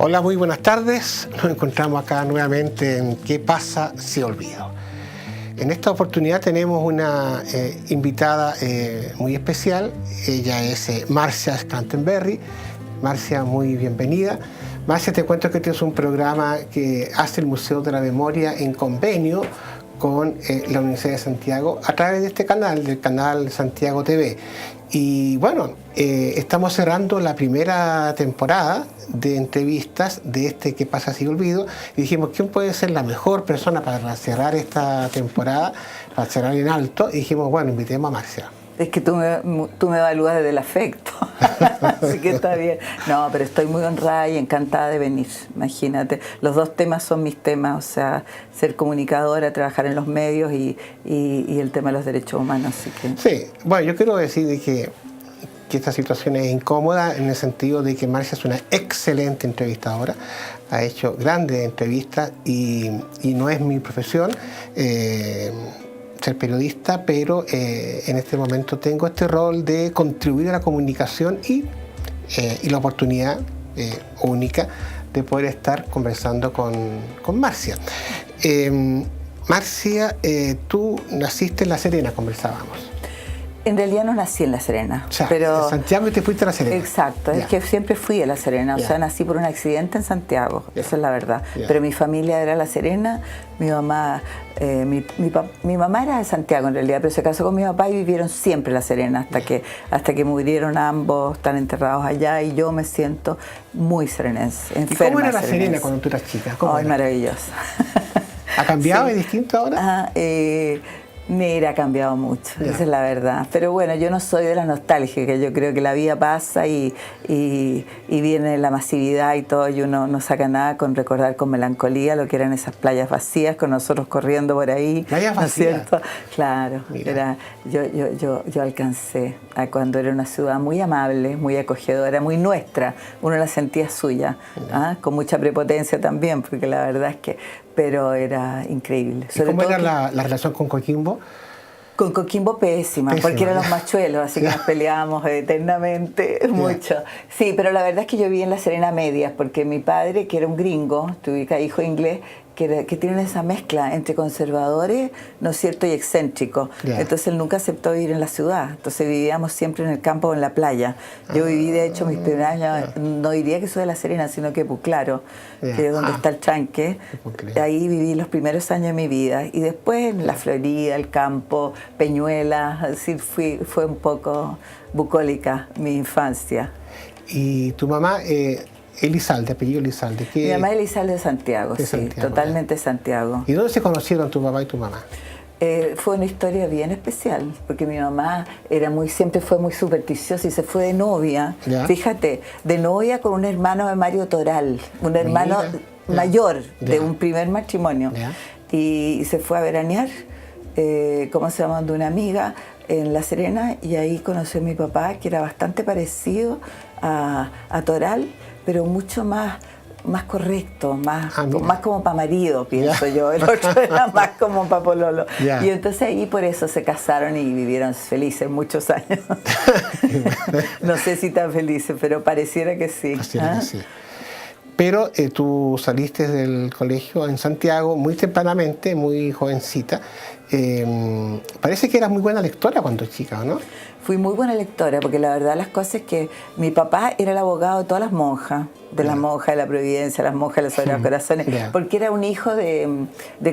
Hola, muy buenas tardes. Nos encontramos acá nuevamente en ¿Qué pasa si olvido? En esta oportunidad tenemos una invitada muy especial. Ella es Marcia Scrantenberry. Marcia, muy bienvenida. Marcia, te cuento que tienes un programa que hace el Museo de la Memoria en convenio con la Universidad de Santiago a través de este canal, del canal Santiago TV. Y bueno, estamos cerrando la primera temporada de entrevistas de este ¿Qué pasa si olvido? Y dijimos, ¿quién puede ser la mejor persona para cerrar esta temporada, para cerrar en alto? Y dijimos, bueno, invitemos a Marcia. Es que tú me evalúas desde el afecto, así que está bien. No, pero estoy muy honrada y encantada de venir, imagínate. Los dos temas son mis temas, o sea, ser comunicadora, trabajar en los medios y el tema de los derechos humanos. Así que... Sí, bueno, yo quiero decir de que esta situación es incómoda en el sentido de que Marcia es una excelente entrevistadora, ha hecho grandes entrevistas y no es mi profesión. Ser periodista, pero en este momento tengo este rol de contribuir a la comunicación y la oportunidad única de poder estar conversando con Marcia. Marcia, tú naciste en La Serena, conversábamos. En realidad no nací en La Serena, O sea, pero en Santiago y te fuiste a La Serena. Exacto, Ya. Es que siempre fui a La Serena, o Ya. sea, nací por un accidente en Santiago, Ya. esa es la verdad. Ya. Pero mi familia era La Serena, mi mamá, mi mamá era de Santiago en realidad, pero se casó con mi papá y vivieron siempre en La Serena hasta que murieron ambos, están enterrados allá y yo me siento muy serenense, enferma. ¿Y cómo era La serenense. Serena cuando tú eras chica? Ay, Era? maravillosa. ¿Ha cambiado? Sí. ¿Es distinto ahora? Ajá, mira, ha cambiado mucho, Ya. esa es la verdad. Pero bueno, yo no soy de las nostálgicas, yo creo que la vida pasa y viene la masividad y todo, y uno no saca nada con recordar con melancolía lo que eran esas playas vacías, con nosotros corriendo por ahí. ¿Playas ¿No es vacías? cierto? Claro, Mira. yo alcancé a cuando era una ciudad muy amable, muy acogedora, muy nuestra, uno la sentía suya, con mucha prepotencia también, porque la verdad es que, pero era increíble. ¿Y cómo todo era que- la relación con Coquimbo? Con Coquimbo pésima, porque eran ya. los machuelos, así que Ya. nos peleábamos eternamente, mucho. Sí, pero la verdad es que yo viví en La Serena a medias, porque mi padre, que era un gringo, tuve hijo inglés, que tienen esa mezcla entre conservadores, ¿no es cierto?, y excéntricos. Ya. Entonces él nunca aceptó vivir en la ciudad, entonces vivíamos siempre en el campo o en la playa. Yo viví, de hecho, mis primeros años, no diría que soy de La Serena, sino que Puclaro, Ya. que es donde está el Chanque. Puclaro. Ahí viví los primeros años de mi vida. Y después en la Florida, el campo, Peñuelas, es decir, fue un poco bucólica mi infancia. Y tu mamá, Elizalde, apellido Elizalde. Mi mamá es Elizalde de Santiago, De sí, Santiago, totalmente de Santiago. ¿Y dónde se conocieron tu papá y tu mamá? Fue una historia bien especial, porque mi mamá siempre fue muy supersticiosa y se fue de novia, Ya. fíjate, de novia con un hermano de Mario Toral, un hermano Mira, ya. mayor de Ya. un primer matrimonio. Ya. Y se fue a veranear, ¿cómo se llama?, de una amiga en La Serena, y ahí conoció a mi papá, que era bastante parecido a Toral, pero mucho más correcto, más como para marido, pienso yo. El otro era más como para pololo. Ya. Y entonces ahí por eso se casaron y vivieron felices muchos años. No sé si tan felices, pero pareciera que sí. Pareciera que sí. Pero tú saliste del colegio en Santiago muy tempranamente, muy jovencita. Parece que eras muy buena lectora cuando chica, ¿no? Fui muy buena lectora, porque la verdad las cosas es que mi papá era el abogado de todas las monjas, de las monjas de la Providencia, las monjas de los Sagrados Corazones, Ya. porque era un hijo de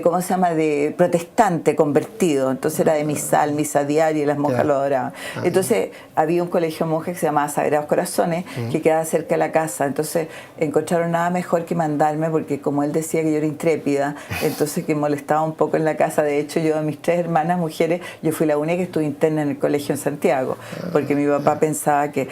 ¿cómo se llama?, de protestante convertido, entonces era de misal, misa diaria, y las monjas Ya. lo adoraban. Entonces había un colegio de monjas que se llamaba Sagrados Corazones, que quedaba cerca de la casa, entonces encontraron nada mejor que mandarme, porque como él decía que yo era intrépida, entonces que molestaba un poco en la casa. De hecho, yo de mis 3 hermanas mujeres, yo fui la única que estuve interna en el colegio en Santiago, porque mi papá pensaba que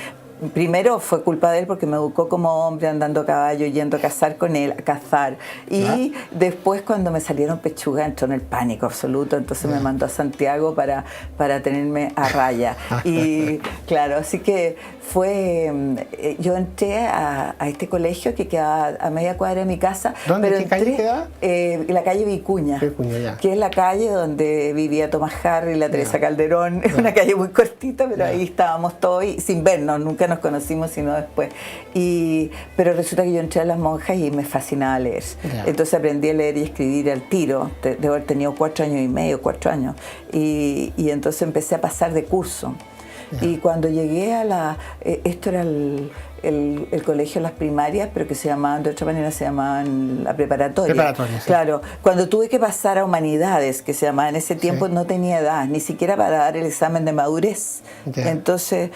primero fue culpa de él porque me educó como hombre andando a caballo, yendo a cazar con él, a cazar. Y después cuando me salieron pechugas entró en el pánico absoluto, entonces me mandó a Santiago para tenerme a raya. Y claro, así que yo entré a este colegio que quedaba a media cuadra de mi casa. ¿Dónde? Pero ¿Qué calle quedaba? La calle Vicuña, Vicuña, ya. que es la calle donde vivía Tomás Harry, la Teresa Calderón. Es una calle muy cortita, pero ahí estábamos todos y sin vernos, nunca nos nos conocimos, sino después. Pero resulta que yo entré a las monjas y me fascinaba leer. Ya. Entonces aprendí a leer y escribir al tiro. Debo haber tenido 4 años y medio, 4 años. Y entonces empecé a pasar de curso. Ya. Y cuando llegué a esto era el colegio, las primarias, pero que se llamaban, de otra manera se llamaban la preparatoria. Preparatoria, sí. Claro, cuando tuve que pasar a humanidades, que se llamaba en ese tiempo, no tenía edad, ni siquiera para dar el examen de madurez. Ya. Entonces,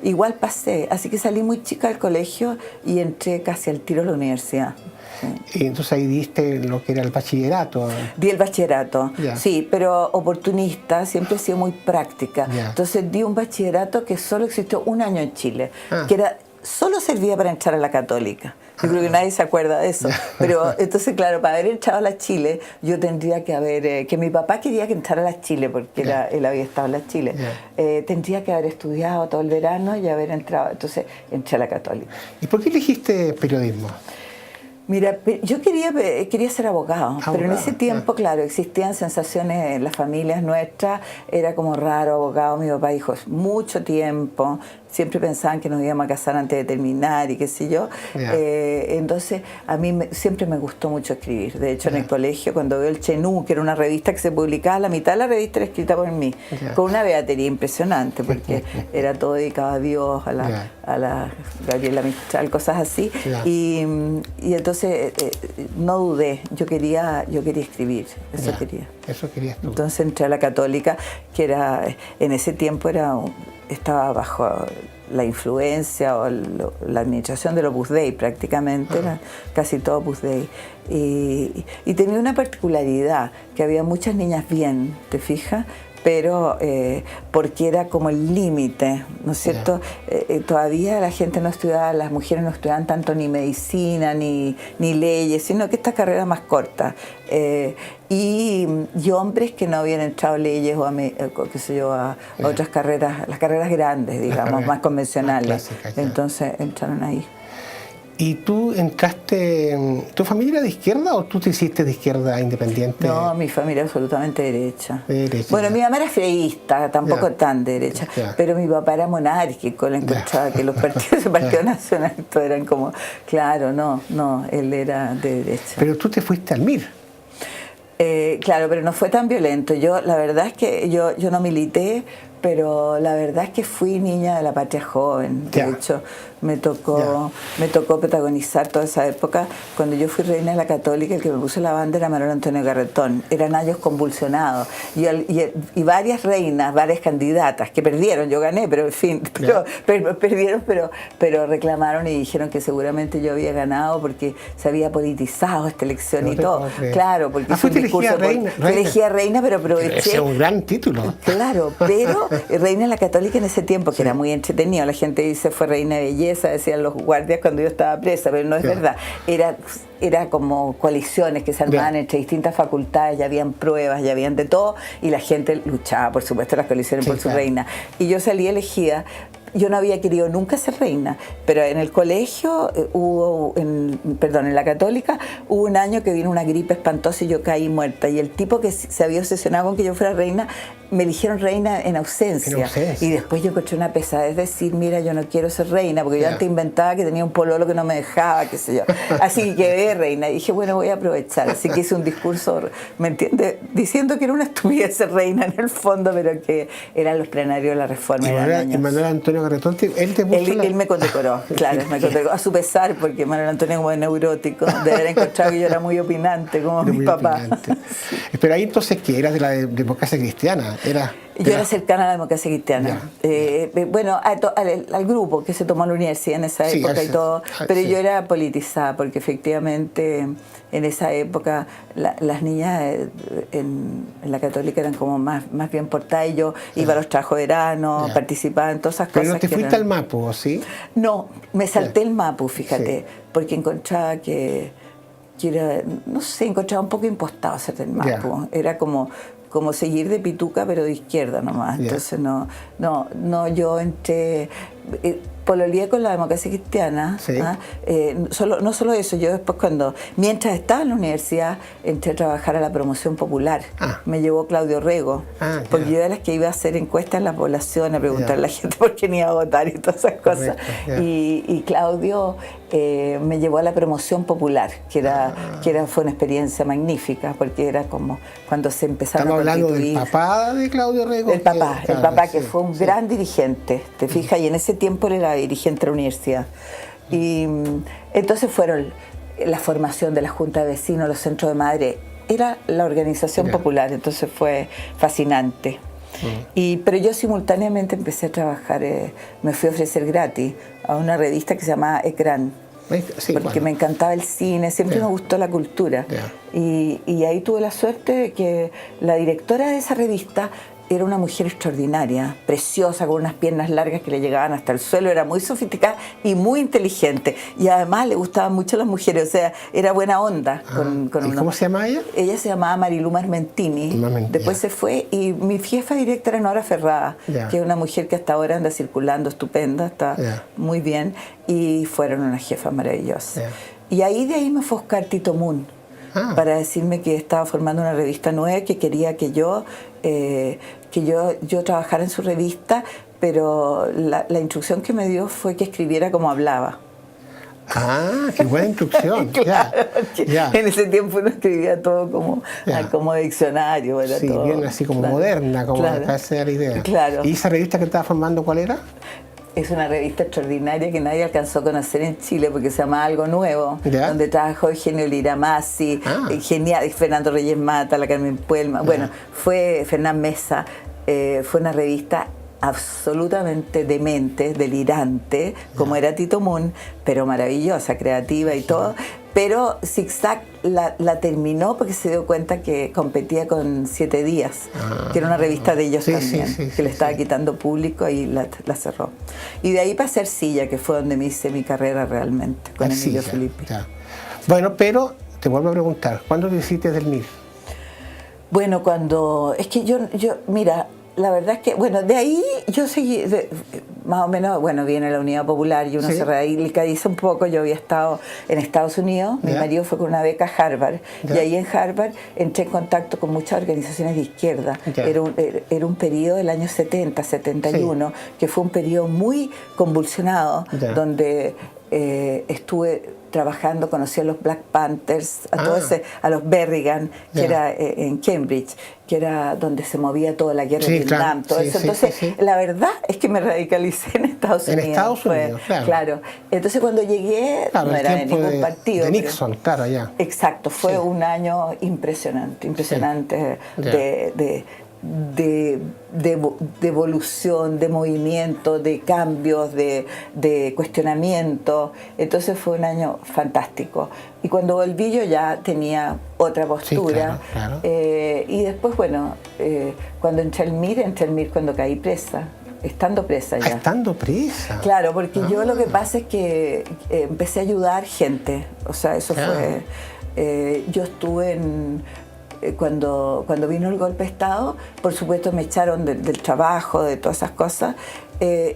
igual pasé, así que salí muy chica del colegio y entré casi al tiro a la universidad. Sí. Y entonces ahí diste lo que era el bachillerato. Di el bachillerato, yeah. Sí, pero oportunista, siempre he sido muy práctica. Yeah. Entonces di un bachillerato que solo existió un año en Chile, que solo servía para entrar a la Católica. Yo creo que nadie se acuerda de eso. Pero entonces, claro, para haber entrado a la Chile, yo tendría que haber... que mi papá quería que entrara a la Chile, porque él había estado en la Chile. Tendría que haber estudiado todo el verano y haber entrado. Entonces, entré a la Católica. ¿Y por qué elegiste periodismo? Mira, yo quería ser abogado, pero en ese tiempo, claro, existían sensaciones en las familias nuestras, era como raro abogado. Mi papá dijo, mucho tiempo, siempre pensaban que nos íbamos a casar antes de terminar y qué sé yo. Entonces, a mí siempre me gustó mucho escribir. De hecho, en el colegio, cuando veo el Chenú, que era una revista que se publicaba, la mitad de la revista era escrita por mí, con una beatería impresionante, porque era todo dedicado a Dios, a la Gabriela Mistral, cosas así. Y entonces no dudé, yo quería escribir, eso quería. Eso querías tú. Entonces entré a la Católica, que era en ese tiempo estaba bajo la influencia o la administración de los Opus Dei prácticamente, era casi todo Opus Dei. Y tenía una particularidad, que había muchas niñas bien, ¿te fijas? Pero porque era como el límite, ¿no es cierto? Todavía la gente no estudiaba, las mujeres no estudiaban tanto ni medicina ni leyes, sino que esta carrera más corta. Y hombres que no habían entrado a leyes o a otras carreras, las carreras grandes, digamos, más convencionales. Más clásicas, entonces entraron ahí. ¿Y tú entraste, tu familia era de izquierda o tú te hiciste de izquierda independiente? No, mi familia absolutamente derecha. Derecha. Bueno, mi mamá era freísta, tampoco tan derecha, pero mi papá era monárquico, le encontraba que los partidos, el Partido Nacional, eran como, claro, no, él era de derecha. Pero tú te fuiste al MIR. Claro, pero no fue tan violento. La verdad es que yo no milité, pero la verdad es que fui niña de la patria joven. De hecho, me tocó protagonizar toda esa época. Cuando yo fui reina de la Católica, el que me puso la banda era Manuel Antonio Garretón. Eran años convulsionados. Y varias reinas, varias candidatas que perdieron. Yo gané, pero en fin, perdieron, pero reclamaron y dijeron que seguramente yo había ganado porque se había politizado esta elección y todo. Claro, porque fue elegía reina, pero aproveché. Ese es un gran título. Claro, pero reina de la Católica en ese tiempo, que era muy entretenido. La gente dice fue reina de belleza, decían los guardias cuando yo estaba presa, pero no es verdad. Era como coaliciones que se armaban entre distintas facultades, ya habían pruebas, ya habían de todo, y la gente luchaba, por supuesto, las coaliciones por su reina. Y yo salí elegida. Yo no había querido nunca ser reina, pero en el colegio en la Católica hubo un año que vino una gripe espantosa y yo caí muerta, y el tipo que se había obsesionado con que yo fuera reina me eligieron reina en ausencia. Y después yo encontré una pesadez decir, mira, yo no quiero ser reina, porque yo antes inventaba que tenía un pololo que no me dejaba, qué sé yo. Así que quedé reina y dije, bueno, voy a aprovechar. Así que hice un discurso, ¿me entiendes? Diciendo que era una estupidez ser reina en el fondo, pero que eran los plenarios de la Reforma. Y Manuel Antonio Garretón, él me condecoró, claro, me condecoró, a su pesar, porque Manuel Antonio como neurótico, de haber encontrado que yo era muy opinante, como mi papá. Pero ahí entonces, ¿qué? ¿Eras de la democracia cristiana? Yo era cercana a la democracia cristiana. Bueno, al grupo que se tomó la universidad en esa época y todo, pero yo era politizada, porque efectivamente en esa época las niñas en la Católica eran como más bien portadas, y yo iba a los trabajos de verano, participaba en todas esas cosas. ¿Pero no te fuiste al Mapu, sí? No, me salté el Mapu, fíjate, porque encontraba que era, no sé, encontraba un poco impostado hacer el Mapu. Era como seguir de pituca, pero de izquierda nomás. Entonces yo entré pololeé con la Democracia Cristiana. Sí. No solo eso, yo después mientras estaba en la universidad, entré a trabajar a la promoción popular. Me llevó Claudio Rego, porque yo era la que iba a hacer encuestas en la población, a preguntar a la gente por qué no iba a votar y todas esas cosas. Y Claudio me llevó a la promoción popular, fue una experiencia magnífica, porque era como cuando se empezaron a constituir. Estamos hablando del papá de Claudio Rego. El papá que fue un gran dirigente, ¿te fijas? Y en ese tiempo él era dirigente de la universidad. Y entonces fueron la formación de la Junta de Vecinos, los centros de madre, era la organización popular, entonces fue fascinante. Pero yo simultáneamente empecé a trabajar, me fui a ofrecer gratis a una revista que se llamaba Ecrán, porque me encantaba el cine, siempre me gustó la cultura. Y ahí tuve la suerte de que la directora de esa revista era una mujer extraordinaria, preciosa, con unas piernas largas que le llegaban hasta el suelo, era muy sofisticada y muy inteligente. Y además le gustaban mucho las mujeres, o sea, era buena onda. ¿Y cómo se llama ella? Ella se llamaba Marilú Marmentini. Después se fue y mi jefa directa era Nora Ferrada, que es una mujer que hasta ahora anda circulando, estupenda, está muy bien. Y fueron unas jefas maravillosas. Y de ahí me fue a buscar Tito Moon para decirme que estaba formando una revista nueva, que quería que yo trabajara en su revista, pero la instrucción que me dio fue que escribiera como hablaba. ¡Qué buena instrucción! Claro, en ese tiempo uno escribía todo como diccionario. Era todo, bien así como moderna, como esa era la idea. ¿Y esa revista que estaba formando cuál era? Es una revista extraordinaria que nadie alcanzó a conocer en Chile porque se llama Algo Nuevo, donde trabajó Eugenio Liramasi, genial, Fernando Reyes Mata, la Carmen Puelma, fue Fernán Mesa. Fue una revista absolutamente demente, delirante, como era Tito Moon, pero maravillosa, creativa y todo. Pero Zigzag la terminó porque se dio cuenta que competía con 7 Días, que era una revista de ellos también, que le estaba quitando público y la cerró. Y de ahí pasé a Ercilla, que fue donde me hice mi carrera realmente, con Emilio Filippi. Bueno, pero te vuelvo a preguntar, ¿cuándo te hiciste del MIR? Bueno, es que yo mira, la verdad es que, de ahí yo seguí, más o menos, viene la Unidad Popular y uno se radicaliza un poco. Yo había estado en Estados Unidos, mi marido fue con una beca a Harvard, y ahí en Harvard entré en contacto con muchas organizaciones de izquierda. Era un periodo del año 70, 71, que fue un periodo muy convulsionado, donde estuve trabajando, conocí a los Black Panthers, a los Berrigan, que era en Cambridge, que era donde se movía toda la guerra de Vietnam, todo eso. Entonces, la verdad es que me radicalicé en Estados Unidos. En Estados Unidos, claro. Entonces, cuando llegué, no era de ningún partido. De Nixon, Exacto, fue un año impresionante de evolución, de movimiento, de cambios, de cuestionamiento. Entonces fue un año fantástico. Y cuando volví yo ya tenía otra postura. Y después, cuando entré al MIR cuando caí presa. Estando presa ya. ¿Estando presa? Claro, porque yo lo que pasa es que empecé a ayudar gente. O sea, eso fue... yo estuve cuando vino el golpe de Estado, por supuesto me echaron del trabajo, de todas esas cosas.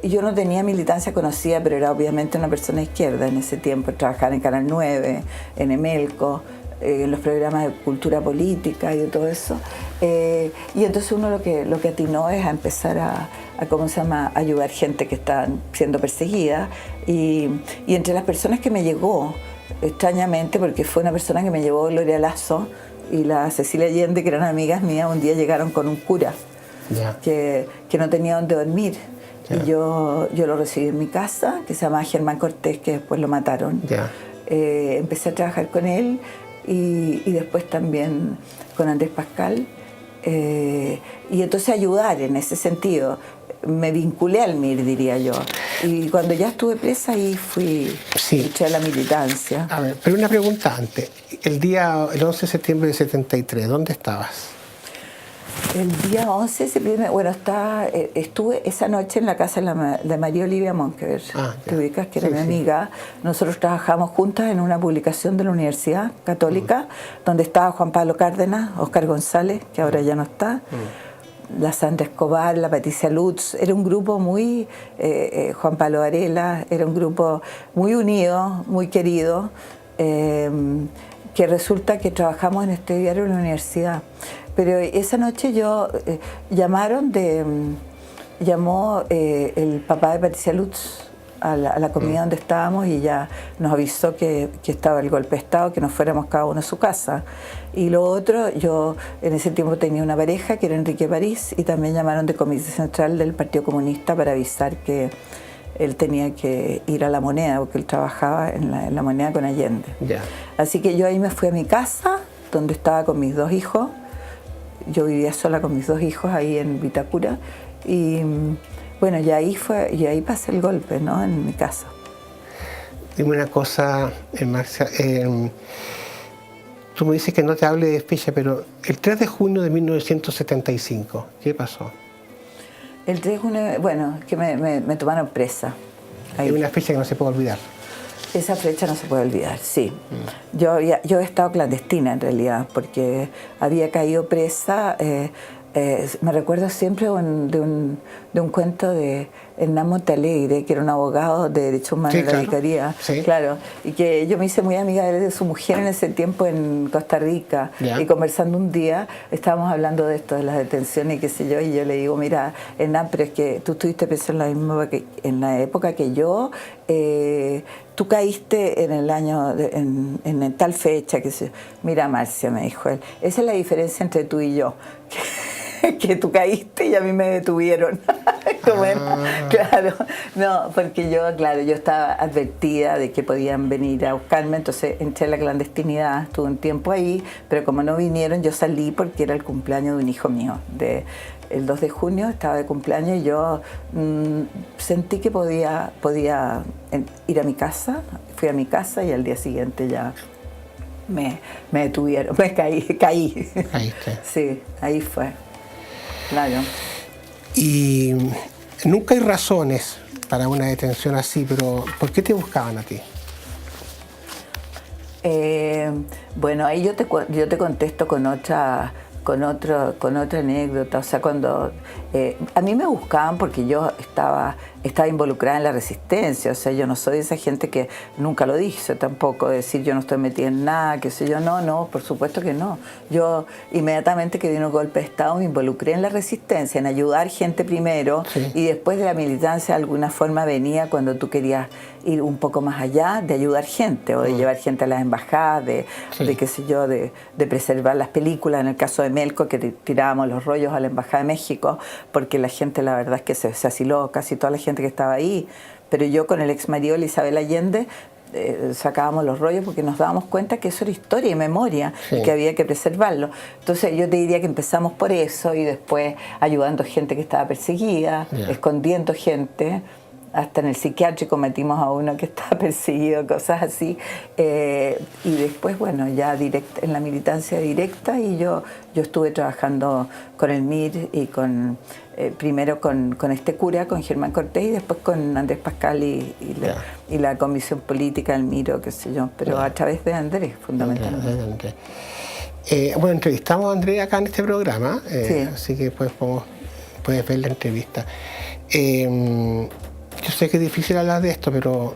Yo no tenía militancia conocida, pero era obviamente una persona de izquierda en ese tiempo. Trabajaba en Canal 9, en Emelco, en los programas de cultura política y de todo eso. Y entonces uno lo que atinó es a empezar a ayudar gente que estaban siendo perseguida. Y entre las personas que me llegó, extrañamente, porque fue una persona que me llevó Gloria Lazo y la Cecilia Allende, que eran amigas mías, un día llegaron con un cura que no tenía dónde dormir. Y yo lo recibí en mi casa, que se llamaba Germán Cortés, que después lo mataron. Empecé a trabajar con él y después también con Andrés Pascal. Y entonces ayudar en ese sentido. Me vinculé al MIR, diría yo. Y cuando ya estuve presa, ahí eché a la militancia. A ver, pero una pregunta antes. El 11 de septiembre de 73, ¿dónde estabas? El día 11 de septiembre, estuve esa noche en la casa de María Olivia Monkever, te ubicas, que era mi amiga. Nosotros trabajamos juntas en una publicación de la Universidad Católica, donde estaba Juan Pablo Cárdenas, Óscar González, que ahora ya no está, la Sandra Escobar, la Patricia Lutz, era un grupo muy, Juan Pablo Varela, era un grupo muy unido, muy querido, que resulta que trabajamos en este diario de la universidad. Pero esa noche llamó el papá de Patricia Lutz a la comida donde estábamos y ya nos avisó que estaba el golpe de Estado, que nos fuéramos cada uno a su casa. Y lo otro, yo en ese tiempo tenía una pareja que era Enrique París y también llamaron de Comité Central del Partido Comunista para avisar que él tenía que ir a La Moneda, porque él trabajaba en la Moneda con Allende. Yeah. Así que yo ahí me fui a mi casa, donde estaba con mis 2 hijos. Yo vivía sola con mis 2 hijos ahí en Vitacura. Y bueno, y ahí pasé el golpe, ¿no? En mi casa. Dime una cosa, Marcia. Tú me dices que no te hable de fecha, pero el 3 de junio de 1975, ¿qué pasó? El 3 de junio, bueno, que me tomaron presa. Ahí. Es una fecha que no se puede olvidar. Esa fecha no se puede olvidar, sí. Yo he estado clandestina en realidad, porque había caído presa. Me recuerdo siempre de un cuento de Hernán Montalegre, que era un abogado de derechos humanos de la Vicaría, claro, y que yo me hice muy amiga de su mujer en ese tiempo en Costa Rica, y conversando un día estábamos hablando de esto, de las detenciones y qué sé yo, y yo le digo, mira, Hernán, pero es que tú estuviste preso en la época que yo, tú caíste en el año, en tal fecha, que sé yo. Mira, Marcia, me dijo él, esa es la diferencia entre tú y yo, que tú caíste y a mí me detuvieron. Bueno, claro, no, porque yo estaba advertida de que podían venir a buscarme, entonces entré a la clandestinidad, estuve un tiempo ahí, pero como no vinieron, yo salí porque era el cumpleaños de un hijo mío. El 2 de junio estaba de cumpleaños y yo sentí que podía ir a mi casa, fui a mi casa y al día siguiente ya me detuvieron, me caí. Caíste. Sí, ahí fue, claro. Y nunca hay razones para una detención así, pero ¿por qué te buscaban a ti? Bueno, ahí yo te contesto con otra anécdota. O sea, cuando a mí me buscaban porque yo estaba involucrada en la resistencia. O sea, yo no soy esa gente que nunca lo dice tampoco, decir yo no estoy metida en nada, qué sé yo. No, por supuesto que no. Yo inmediatamente que vino el golpe de Estado me involucré en la resistencia, en ayudar gente primero, y después de la militancia de alguna forma venía cuando tú querías ir un poco más allá, de ayudar gente o de llevar gente a las embajadas, de qué sé yo, de preservar las películas. En el caso de Melco, que tirábamos los rollos a la Embajada de México, porque la gente, la verdad es que se asiló, casi toda la gente que estaba ahí, pero yo con el ex marido de Isabel Allende sacábamos los rollos porque nos dábamos cuenta que eso era historia y memoria, y que había que preservarlo. Entonces yo te diría que empezamos por eso y después ayudando gente que estaba perseguida, escondiendo gente. Hasta en el psiquiátrico metimos a uno que estaba perseguido, cosas así. Y después, bueno, ya en la militancia directa, y yo estuve trabajando con el MIR y primero con este cura, con Germán Cortés, y después con Andrés Pascal y la comisión política del MIR, o qué sé yo, pero a través de Andrés, fundamentalmente. Bueno, entrevistamos a Andrés acá en este programa, así que pues puedes ver la entrevista. Yo sé que es difícil hablar de esto, pero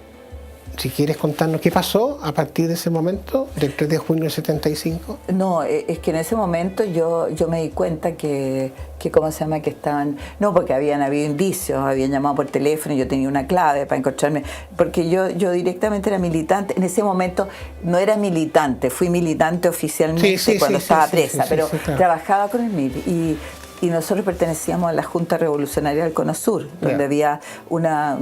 si quieres contarnos qué pasó a partir de ese momento, del 3 de junio del 75. No, es que en ese momento yo me di cuenta que ¿cómo se llama? Que estaban... No, porque habían habido indicios, habían llamado por teléfono y yo tenía una clave para encontrarme, porque yo directamente era militante. En ese momento no era militante, fui militante oficialmente cuando estaba presa, pero trabajaba con el MIR y nosotros pertenecíamos a la Junta Revolucionaria del Cono Sur, donde había una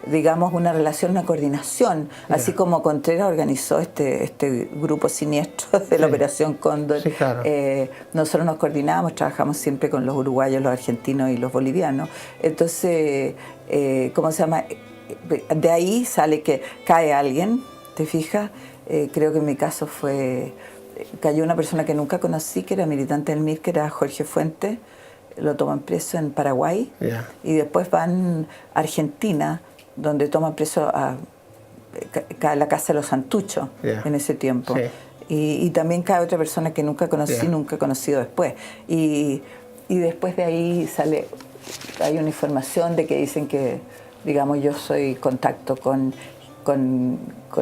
relación, una coordinación, así como Contreras organizó este grupo siniestro de la Operación Cóndor. Nosotros nos coordinábamos, trabajamos siempre con los uruguayos, los argentinos y los bolivianos. Entonces, ¿cómo se llama? De ahí sale que cae alguien, ¿te fijas? Creo que en mi caso cayó una persona que nunca conocí, que era militante del MIR, que era Jorge Fuentes. Lo toman preso en Paraguay y después van a Argentina, donde toman preso a la casa de los Santuchos en ese tiempo. Y también cae otra persona que nunca conocí, nunca he conocido después. Y y después de ahí hay una información de que dicen que, digamos, yo soy contacto con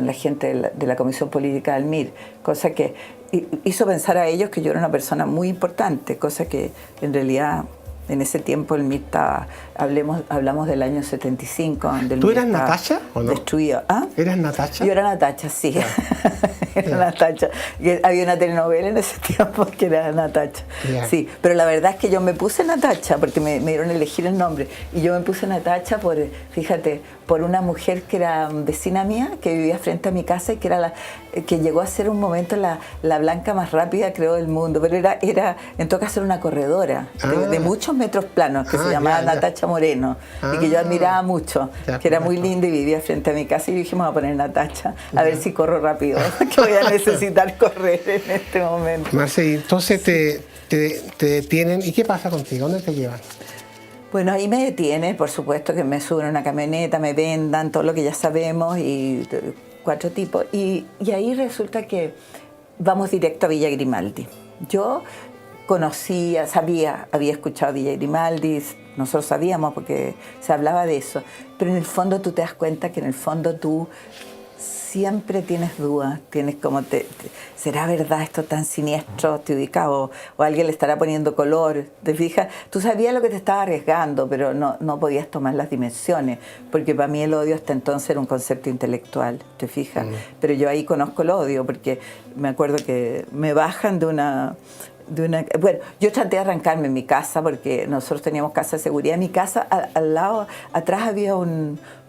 la gente de la Comisión Política del MIR, cosa que hizo pensar a ellos que yo era una persona muy importante, cosa que en realidad en ese tiempo el MIR estaba, hablamos del año 75, donde el ¿Tú MIR eras Natacha o no? Destruido. ¿Ah? ¿Eras Natacha? Yo era Natacha, sí. Claro. Era Natacha. Y había una telenovela en ese tiempo que era Natacha. Yeah. Sí, pero la verdad es que yo me puse Natacha porque me dieron a elegir el nombre. Y yo me puse Natacha fíjate, por una mujer que era vecina mía, que vivía frente a mi casa y que era que llegó a ser un momento la blanca más rápida, creo, del mundo. Pero era en todo caso, era una corredora de muchos metros planos que se llamaba Natacha Moreno y que yo admiraba mucho, que era muy linda y vivía frente a mi casa. Y dijimos, vamos a poner Natacha, a ver si corro rápido, que voy a necesitar correr en este momento. Marce, entonces te detienen. ¿Y qué pasa contigo? ¿Dónde te llevan? Bueno, ahí me detienen, por supuesto que me suben a una camioneta, me vendan, todo lo que ya sabemos, y 4 tipos. Y ahí resulta que vamos directo a Villa Grimaldi. Yo conocía, había escuchado a Villa Grimaldi, nosotros sabíamos porque se hablaba de eso, pero en el fondo tú te das cuenta que en el fondo tú siempre tienes dudas, tienes como, ¿será verdad esto tan siniestro? ¿Te ubicaba? O alguien le estará poniendo color, ¿te fijas? Tú sabías lo que te estaba arriesgando, pero no podías tomar las dimensiones, porque para mí el odio hasta entonces era un concepto intelectual, ¿te fijas? Pero yo ahí conozco el odio, porque me acuerdo que me bajan de una... Bueno, yo traté de arrancarme en mi casa porque nosotros teníamos casa de seguridad. En mi casa, al lado, atrás había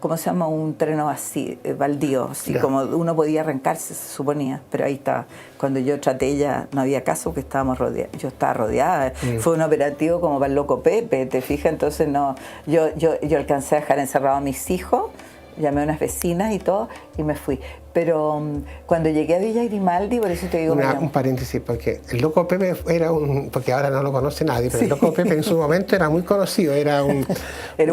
¿cómo se llama? Un terreno vacío, baldío, así como uno podía arrancarse, se suponía. Pero ahí está. Cuando yo traté ya no había caso porque estábamos rodeados. Yo estaba rodeada. Fue un operativo como para el loco Pepe, ¿te fijas? Entonces yo alcancé a dejar encerrado a mis hijos, llamé a unas vecinas y todo, y me fui. Pero cuando llegué a Villa Grimaldi, por eso te digo... Un paréntesis, porque el Loco Pepe era porque ahora no lo conoce nadie, pero el Loco Pepe en su momento era muy conocido, era un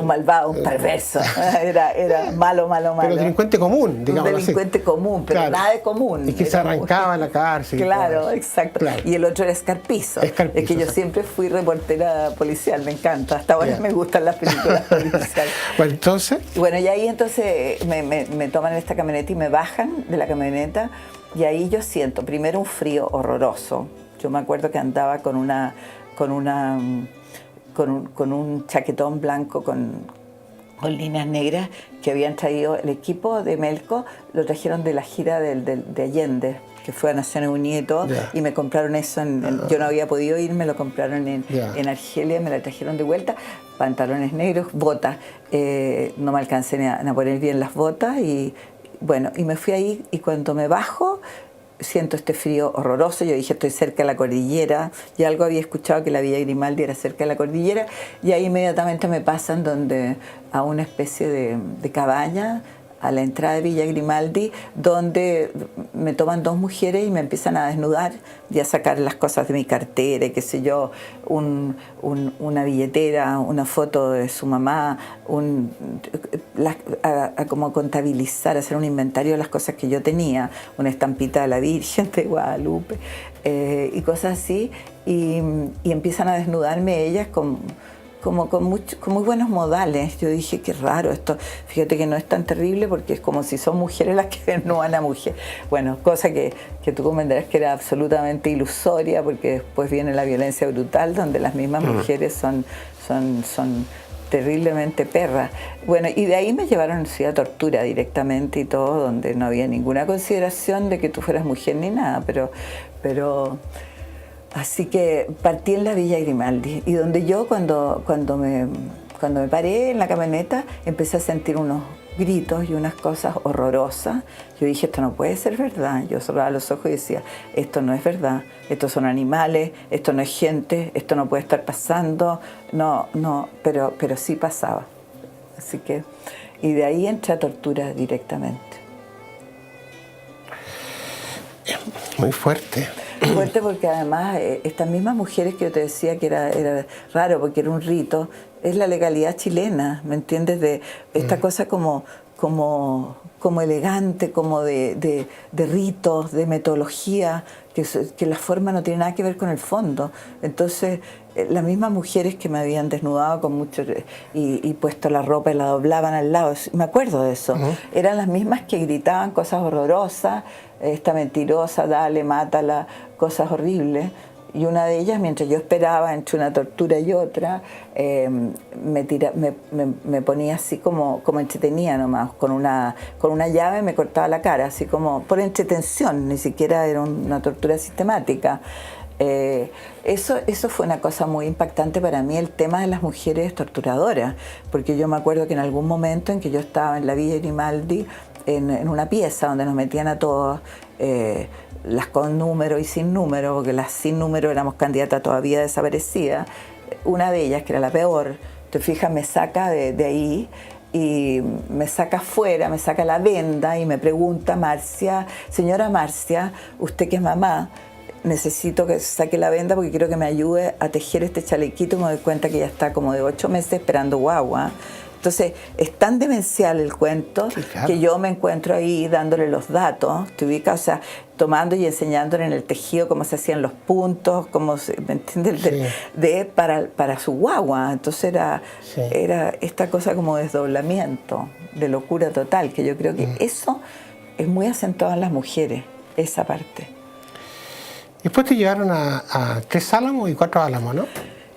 malvado, un perverso, era malo. Pero delincuente común, digamos así. Un delincuente común, pero nada de común. Y que se arrancaba en la cárcel. Claro, exacto. Claro. Y el otro era Escarpizo. Es que yo siempre fui reportera policial, me encanta. Hasta ahora me gustan las películas policiales. Bueno, entonces... Bueno, y ahí entonces me toman en esta camioneta y me bajan de la camioneta, y ahí yo siento primero un frío horroroso. Yo me acuerdo que andaba con un chaquetón blanco con líneas negras que habían traído el equipo de Melco, lo trajeron de la gira de Allende, que fue a Naciones Unidas y todo, y me compraron eso, yo no había podido ir, me lo compraron en Argelia, me la trajeron de vuelta, pantalones negros, botas, no me alcancé a poner bien las botas, y bueno, y me fui ahí, y cuando me bajo siento este frío horroroso. Yo dije, estoy cerca de la cordillera, y algo había escuchado que la Villa Grimaldi era cerca de la cordillera, y ahí inmediatamente me pasan a una especie de cabaña a la entrada de Villa Grimaldi, donde me toman 2 mujeres y me empiezan a desnudar y a sacar las cosas de mi cartera, qué sé yo, una billetera, una foto de su mamá, a como contabilizar, hacer un inventario de las cosas que yo tenía, una estampita de la Virgen de Guadalupe, y cosas así, y empiezan a desnudarme ellas con muy buenos modales. Yo dije, qué raro esto, fíjate que no es tan terrible porque es como si son mujeres las que desnudan a mujeres. Bueno, cosa que tú comprenderás que era absolutamente ilusoria, porque después viene la violencia brutal donde las mismas mujeres son terriblemente perras. Bueno, y de ahí me llevaron a tortura directamente y todo, donde no había ninguna consideración de que tú fueras mujer ni nada, pero así que partí en la Villa Grimaldi, y donde yo cuando me paré en la camioneta empecé a sentir unos gritos y unas cosas horrorosas. Yo dije, esto no puede ser verdad. Yo cerraba los ojos y decía, esto no es verdad, estos son animales, esto no es gente, esto no puede estar pasando, pero sí pasaba. Así que, y de ahí entré a tortura directamente. Muy fuerte. Fuerte porque además estas mismas mujeres que yo te decía que era raro porque era un rito, es la legalidad chilena, ¿me entiendes? De esta cosa como como elegante, como de ritos, de metodología, que la forma no tiene nada que ver con el fondo. Entonces, las mismas mujeres que me habían desnudado con mucho y puesto la ropa y la doblaban al lado, me acuerdo de eso, eran las mismas que gritaban cosas horrorosas, esta mentirosa, dale, mátala, cosas horribles. Y una de ellas, mientras yo esperaba entre una tortura y otra, me ponía así como entretenida nomás, con una llave me cortaba la cara, así como por entretención, ni siquiera era una tortura sistemática. Eso fue una cosa muy impactante para mí, el tema de las mujeres torturadoras, porque yo me acuerdo que en algún momento en que yo estaba en la Villa Grimaldi, en una pieza donde nos metían a todos, las con número y sin número, porque las sin número éramos candidatas todavía desaparecidas. Una de ellas, que era la peor, te fijas, me saca de ahí y me saca afuera, me saca la venda y me pregunta, Marcia, señora Marcia, usted que es mamá, necesito que saque la venda porque quiero que me ayude a tejer este chalequito. Me doy cuenta que ya está como de 8 meses esperando guagua. Entonces, es tan demencial el cuento, sí, claro, que yo me encuentro ahí dándole los datos, te ubicas, o sea, tomando y enseñándole en el tejido cómo se hacían los puntos, cómo se, ¿me entiendes? Sí. Para su guagua. Entonces era esta cosa como desdoblamiento, de locura total, que yo creo que eso es muy acentuado en las mujeres, esa parte. Después te llevaron a 3 Álamos y 4 Álamos, ¿no?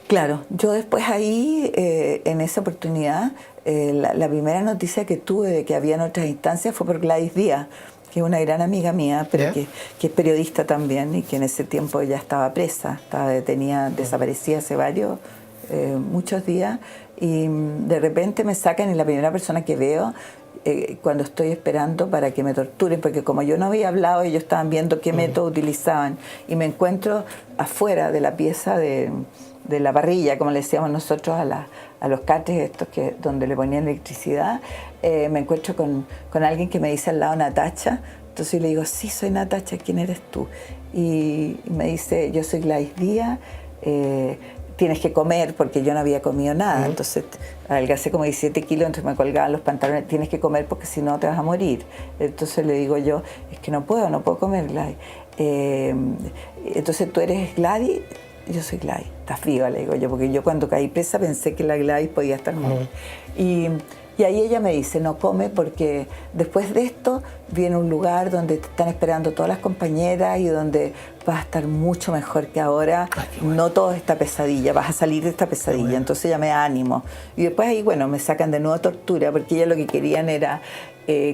Claro, yo después ahí, en esa oportunidad, la primera noticia que tuve de que había en otras instancias fue por Gladys Díaz, que es una gran amiga mía, pero que es periodista también y que en ese tiempo ya estaba presa, estaba detenida, desaparecida hace muchos días, y de repente me sacan y la primera persona que veo, cuando estoy esperando para que me torturen, porque como yo no había hablado, ellos estaban viendo qué método utilizaban, y me encuentro afuera de la pieza de la parrilla, como le decíamos nosotros a los catres estos donde le ponían electricidad, me encuentro con alguien que me dice al lado Natacha. Entonces le digo, sí, soy Natacha, ¿quién eres tú? Y me dice, yo soy Gladys Díaz, tienes que comer, porque yo no había comido nada. Entonces adelgacé como 17 kilos, entonces me colgaban los pantalones, tienes que comer porque si no te vas a morir. Entonces le digo yo, es que no puedo comer, Gladys. Entonces tú eres Gladys. Yo soy Gladys, estás viva, le digo yo, porque yo cuando caí presa pensé que la Gladys podía estar muerta. Y ahí ella me dice, no come porque después de esto viene un lugar donde te están esperando todas las compañeras y donde vas a estar mucho mejor que ahora. Ay, bueno. No toda esta pesadilla, vas a salir de esta pesadilla. Bueno. Entonces ella me da ánimo. Y después ahí, bueno, me sacan de nuevo a tortura, porque ellas lo que querían era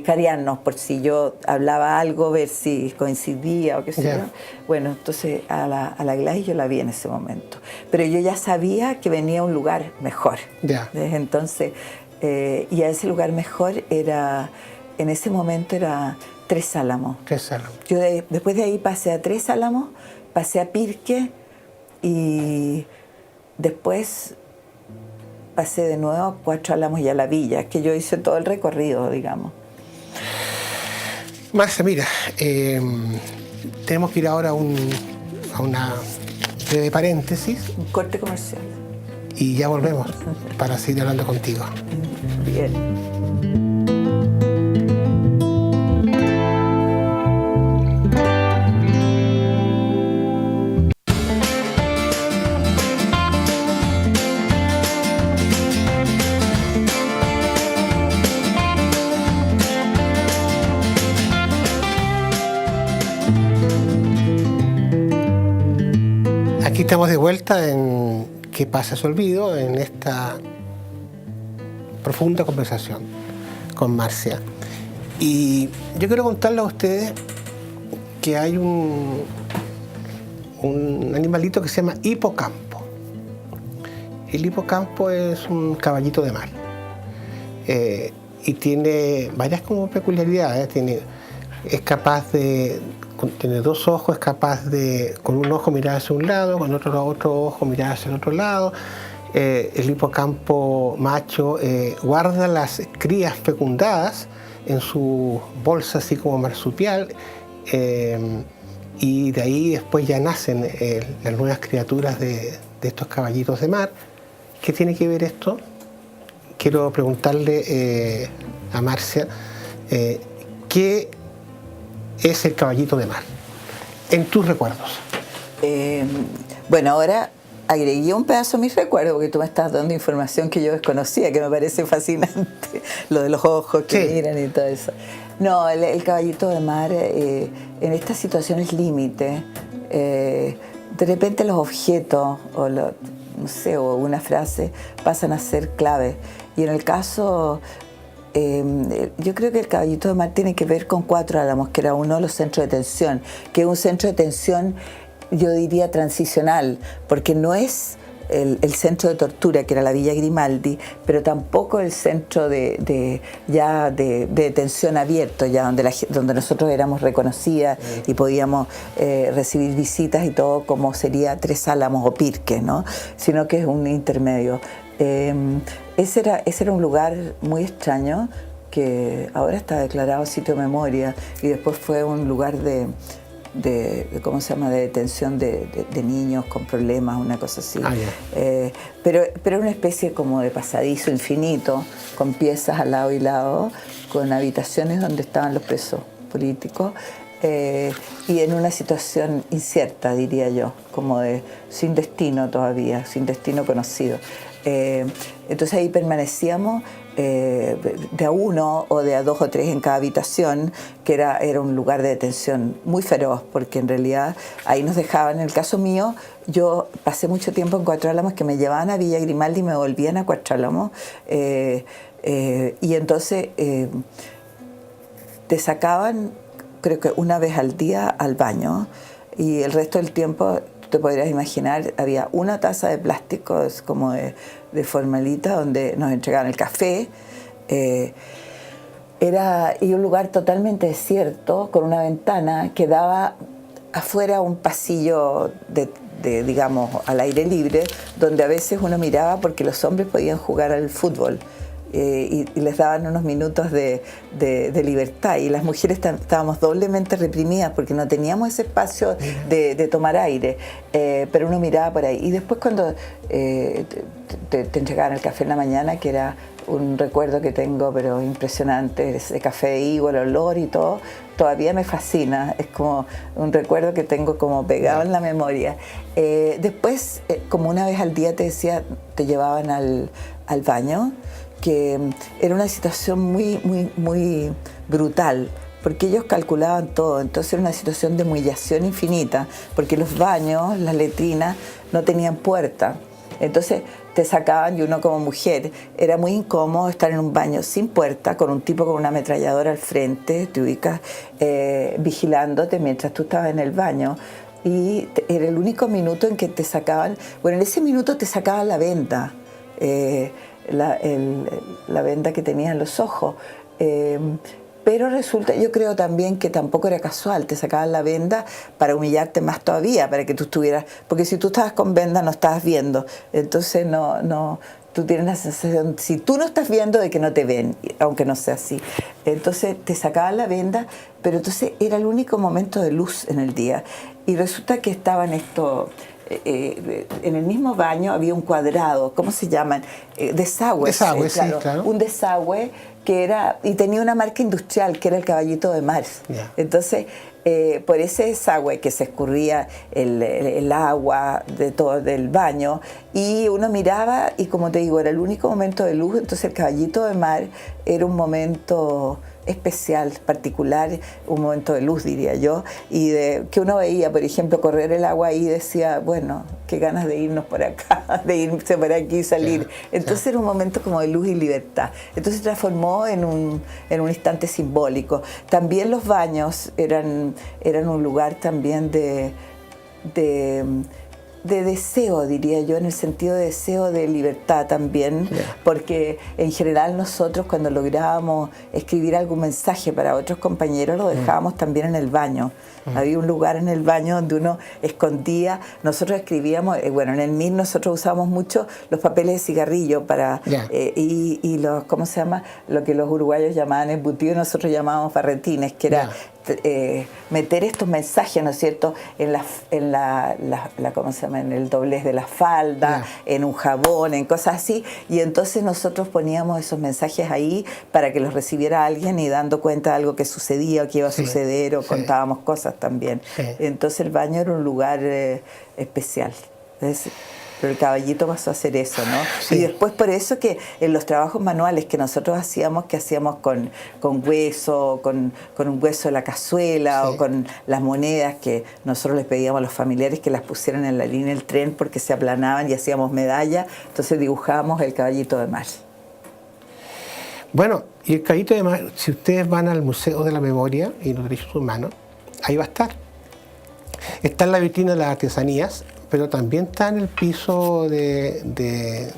carearnos por si yo hablaba algo, ver si coincidía o qué sé yo. Bueno, entonces a la Gladys yo la vi en ese momento. Pero yo ya sabía que venía un lugar mejor. Desde entonces, y a ese lugar mejor en ese momento era 3 Álamos. 3 Álamos. Yo después de ahí pasé a 3 Álamos, pasé a Pirque y después pasé de nuevo a 4 Álamos y a la Villa, que yo hice todo el recorrido, digamos. Marcia, mira, tenemos que ir ahora a una breve paréntesis. Un corte comercial. Y ya volvemos para seguir hablando contigo. Bien. Aquí estamos de vuelta en ¿Qué pasa se olvido? En esta profunda conversación con Marcia. Y yo quiero contarles a ustedes que hay un animalito que se llama hipocampo. El hipocampo es un caballito de mar y tiene varias como peculiaridades. Es capaz de tiene 2 ojos, es capaz de con un ojo mirar hacia un lado, con otro ojo mirar hacia el otro lado. El hipocampo macho guarda las crías fecundadas en su bolsa así como marsupial, y de ahí después ya nacen las nuevas criaturas de estos caballitos de mar. ¿Qué tiene que ver esto? quiero preguntarle a Marcia, ¿qué es el caballito de mar en tus recuerdos? Bueno, ahora agregué un pedazo a mis recuerdos, porque tú me estás dando información que yo desconocía, que me parece fascinante, lo de los ojos que sí miran y todo eso. No, el caballito de mar, en estas situaciones límite, de repente los objetos o no sé, o una frase pasan a ser clave. Y en el caso, yo creo que el caballito de mar tiene que ver con Cuatro Álamos, que era uno de los centros de detención, que es un centro de detención, yo diría, transicional, porque no es el centro de tortura, que era la Villa Grimaldi, pero tampoco el centro de detención abierto, ya donde nosotros éramos reconocidas y podíamos recibir visitas y todo, como sería Tres Álamos o Pirque, ¿no? Sino que es un intermedio. Ese era un lugar muy extraño, que ahora está declarado sitio de memoria, y después fue un lugar de ¿cómo se llama?, de detención de niños con problemas, una cosa así. Pero una especie como de pasadizo infinito, con piezas al lado y lado, con habitaciones donde estaban los presos políticos, y en una situación incierta, diría yo, como de sin destino todavía, sin destino conocido. Entonces ahí permanecíamos de a uno o de a dos o tres en cada habitación, que era un lugar de detención muy feroz, porque en realidad ahí nos dejaban. En el caso mío, yo pasé mucho tiempo en Cuatro Álamos, que me llevaban a Villa Grimaldi y me volvían a Cuatro Álamos, y entonces te sacaban, creo que una vez al día, al baño, y el resto del tiempo, te podrías imaginar, había una taza de plástico, es como de formalita, donde nos entregaban el café. Y un lugar totalmente desierto, con una ventana que daba afuera un pasillo digamos, al aire libre, donde a veces uno miraba porque los hombres podían jugar al fútbol. Y les daban unos minutos de libertad, y las mujeres estábamos doblemente reprimidas porque no teníamos ese espacio de tomar aire, pero uno miraba por ahí. Y después cuando te entregaban el café en la mañana, que era un recuerdo que tengo pero impresionante, ese café de higo, el olor y todo, todavía me fascina, es como un recuerdo que tengo como pegado en la memoria. Después, como una vez al día te decía, te llevaban al baño, que era una situación muy brutal, porque ellos calculaban todo. Entonces era una situación de humillación infinita, porque los baños, las letrinas, no tenían puerta. Entonces te sacaban, y uno como mujer, era muy incómodo estar en un baño sin puerta, con un tipo con una ametralladora al frente, te ubicas, vigilándote mientras tú estabas en el baño. Y era el único minuto en que te sacaban, bueno, en ese minuto te sacaban la venda, la venda que tenía en los ojos, pero resulta, yo creo también que tampoco era casual, te sacaban la venda para humillarte más todavía, para que tú estuvieras, porque si tú estabas con venda no estabas viendo, entonces no tú tienes la sensación, si tú no estás viendo, de que no te ven, aunque no sea así. Entonces te sacaban la venda, pero entonces era el único momento de luz en el día, y resulta que estaban estos en el mismo baño había un cuadrado, ¿cómo se llaman? Desagües. Desagüe, claro, sí, claro. Un desagüe que era, y tenía una marca industrial, que era el Caballito de Mar. Yeah. Entonces, por ese desagüe que se escurría el agua de todo del baño, y uno miraba, y como te digo, era el único momento de luz. Entonces el Caballito de Mar era un momento especial, particular, un momento de luz, diría yo, y que uno veía, por ejemplo, correr el agua ahí, y decía, bueno, qué ganas de irnos por acá, de irse por aquí y salir. Entonces era un momento como de luz y libertad. Entonces se transformó en un instante simbólico. También los baños eran un lugar también de deseo, diría yo, en el sentido de deseo de libertad también, porque en general nosotros, cuando lográbamos escribir algún mensaje para otros compañeros, lo dejábamos también en el baño. Había un lugar en el baño donde uno escondía, nosotros escribíamos, bueno, en el MIR nosotros usábamos mucho los papeles de cigarrillo para y los, ¿cómo se llama? Lo que los uruguayos llamaban embutidos, nosotros llamábamos barretines, que era meter estos mensajes, ¿no es cierto?, ¿cómo se llama?, en el doblez de la falda, en un jabón, en cosas así, y entonces nosotros poníamos esos mensajes ahí para que los recibiera alguien y dando cuenta de algo que sucedía o que iba a suceder, o contábamos cosas también. Entonces el baño era un lugar especial. Entonces, pero el caballito pasó a hacer eso, ¿no? Sí. Y después por eso que en los trabajos manuales que nosotros hacíamos, con hueso, con un hueso de la cazuela, o con las monedas que nosotros les pedíamos a los familiares que las pusieran en la línea del tren porque se aplanaban y hacíamos medalla, entonces dibujábamos el caballito de mar. Bueno, y el caballito de mar, si ustedes van al Museo de la Memoria y los Derechos Humanos, ahí va a estar. Está en la vitrina de las artesanías, pero también está en el piso de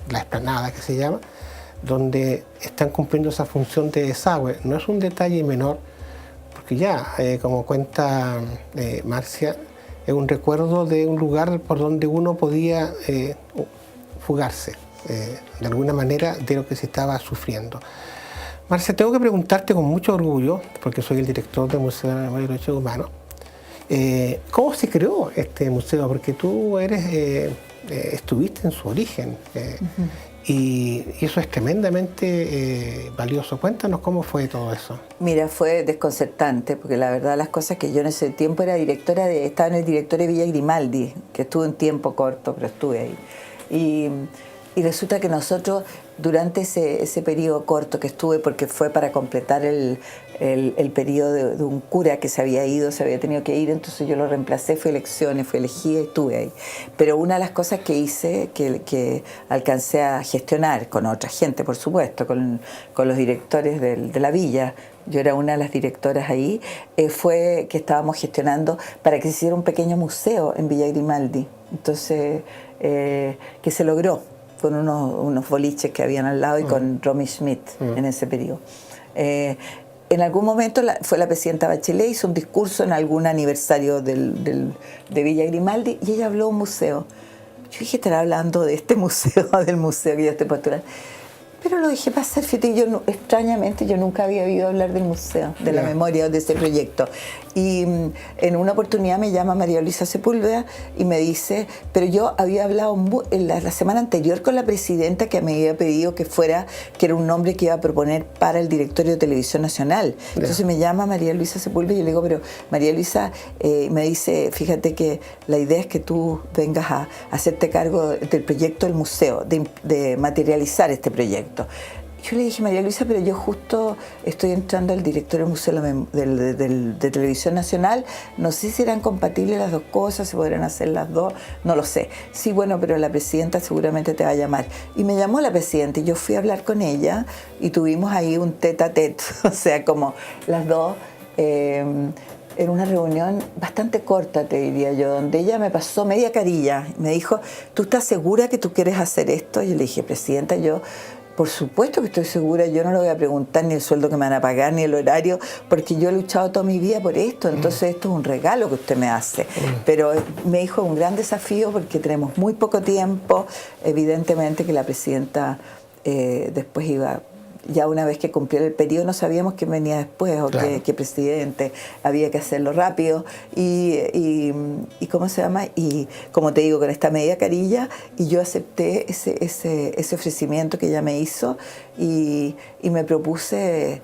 la explanada, que se llama, donde están cumpliendo esa función de desagüe. No es un detalle menor, porque ya, como cuenta Marcia, es un recuerdo de un lugar por donde uno podía fugarse, de alguna manera, de lo que se estaba sufriendo. Marcia, tengo que preguntarte con mucho orgullo, porque soy el director del Museo de la Memoria y los Derechos Humanos, ¿cómo se creó este museo? Porque tú estuviste en su origen y eso es tremendamente valioso. Cuéntanos cómo fue todo eso. Mira, fue desconcertante, porque la verdad las cosas que yo en ese tiempo estaba en el directorio de Villa Grimaldi, que estuve un tiempo corto, pero estuve ahí. Y resulta que nosotros, durante ese periodo corto que estuve, porque fue para completar el periodo de un cura que se había tenido que ir, entonces yo lo reemplacé, fui elegida y estuve ahí. Pero una de las cosas que hice, que alcancé a gestionar con otra gente, por supuesto, con los directores de la villa, yo era una de las directoras ahí, fue que estábamos gestionando para que se hiciera un pequeño museo en Villa Grimaldi. Entonces, que se logró con unos boliches que habían al lado y con Romy Schmidt en ese periodo. En algún momento fue la presidenta Bachelet, hizo un discurso en algún aniversario de Villa Grimaldi y ella habló de un museo. Yo dije, estará hablando de este museo, del museo que yo estoy postulando. Pero lo dejé pasar, fíjate, extrañamente yo nunca había oído hablar del museo, de la memoria, de ese proyecto. Y en una oportunidad me llama María Luisa Sepúlveda y me dice, pero yo había hablado la semana anterior con la presidenta que me había pedido que era un nombre que iba a proponer para el directorio de Televisión Nacional. Entonces me llama María Luisa Sepúlveda y yo le digo, pero María Luisa, me dice, fíjate que la idea es que tú vengas a hacerte cargo del proyecto del museo, de materializar este proyecto. Yo le dije, María Luisa, pero yo justo estoy entrando al directorio del Museo de Televisión Nacional, no sé si eran compatibles las dos cosas, si podrán hacer las dos, no lo sé. Sí, bueno, pero la presidenta seguramente te va a llamar. Y me llamó la presidenta y yo fui a hablar con ella y tuvimos ahí un tete a tete, o sea, como las dos, en una reunión bastante corta, te diría yo, donde ella me pasó media carilla, me dijo, ¿tú estás segura que tú quieres hacer esto? Y yo le dije, presidenta, por supuesto que estoy segura, yo no le voy a preguntar ni el sueldo que me van a pagar, ni el horario, porque yo he luchado toda mi vida por esto, entonces esto es un regalo que usted me hace. Pero me dijo, un gran desafío porque tenemos muy poco tiempo, evidentemente que la presidenta después iba... Ya una vez que cumpliera el periodo no sabíamos quién venía después o qué presidente, había que hacerlo rápido y ¿cómo se llama? Y como te digo, con esta media carilla, y yo acepté ese ofrecimiento que ella me hizo y me propuse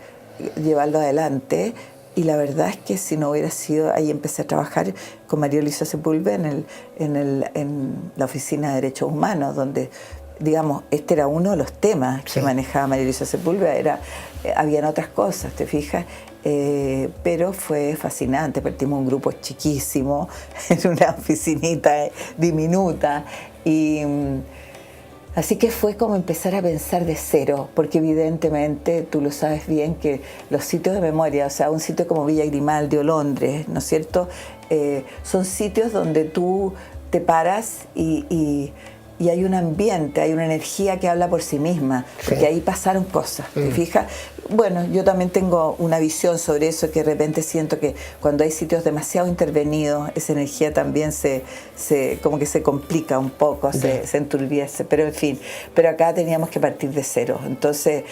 llevarlo adelante. Y la verdad es que si no hubiera sido, ahí empecé a trabajar con María Luisa Sepúlveda en la Oficina de Derechos Humanos, donde, digamos, este era uno de los temas que manejaba María Luisa Sepúlveda, habían otras cosas, ¿te fijas? Pero fue fascinante, partimos un grupo chiquísimo, en una oficinita diminuta, y así que fue como empezar a pensar de cero, porque evidentemente, tú lo sabes bien, que los sitios de memoria, o sea, un sitio como Villa Grimaldi o Londres, ¿no es cierto?, son sitios donde tú te paras y hay un ambiente, hay una energía que habla por sí misma, porque ahí pasaron cosas, ¿te fijas? Bueno, yo también tengo una visión sobre eso, que de repente siento que cuando hay sitios demasiado intervenidos, esa energía también como que se complica un poco, se enturbiece, pero en fin, pero acá teníamos que partir de cero. Entonces,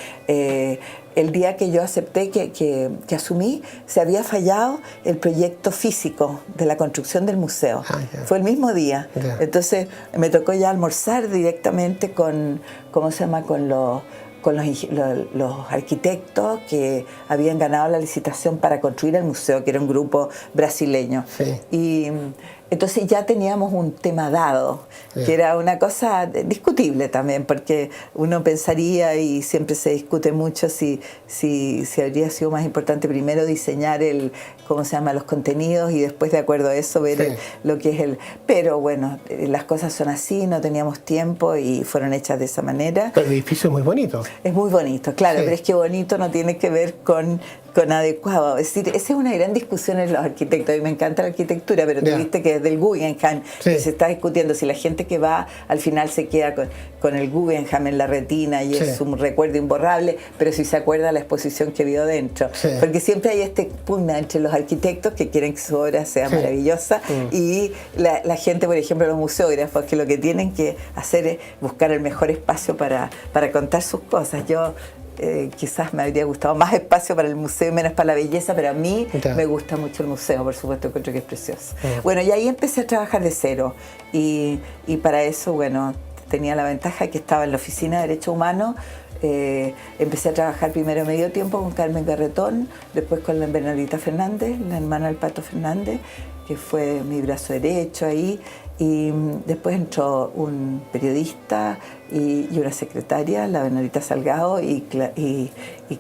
el día que yo acepté, que asumí, se había fallado el proyecto físico de la construcción del museo. Fue el mismo día. Entonces me tocó ya almorzar directamente con, ¿cómo se llama?, con los arquitectos que habían ganado la licitación para construir el museo, que era un grupo brasileño. Sí. Y entonces ya teníamos un tema dado, que era una cosa discutible también, porque uno pensaría, y siempre se discute mucho, si habría sido más importante primero diseñar los contenidos y después, de acuerdo a eso, ver lo que es el... Pero bueno, las cosas son así, no teníamos tiempo y fueron hechas de esa manera. Pero el edificio es muy bonito. Es muy bonito, claro, pero es que bonito no tiene que ver con adecuado. Es decir, esa es una gran discusión en los arquitectos. A mí me encanta la arquitectura, pero tú viste que desde el Guggenheim que se está discutiendo si la gente que va al final se queda con el Guggenheim en la retina y es un recuerdo imborrable, pero si se acuerda la exposición que vio dentro. Porque siempre hay pugna entre los arquitectos que quieren que su obra sea maravillosa y la gente, por ejemplo, los museógrafos, que lo que tienen que hacer es buscar el mejor espacio para contar sus cosas. Yo quizás me habría gustado más espacio para el museo y menos para la belleza, pero a mí me gusta mucho el museo, por supuesto, creo que es precioso. Bueno, y ahí empecé a trabajar de cero y para eso, bueno, tenía la ventaja que estaba en la Oficina de Derechos Humanos. Empecé a trabajar primero medio tiempo con Carmen Garretón, después con la Bernardita Fernández, la hermana del Pato Fernández, que fue mi brazo derecho ahí, y después entró un periodista y una secretaria, la Bernardita Salgado y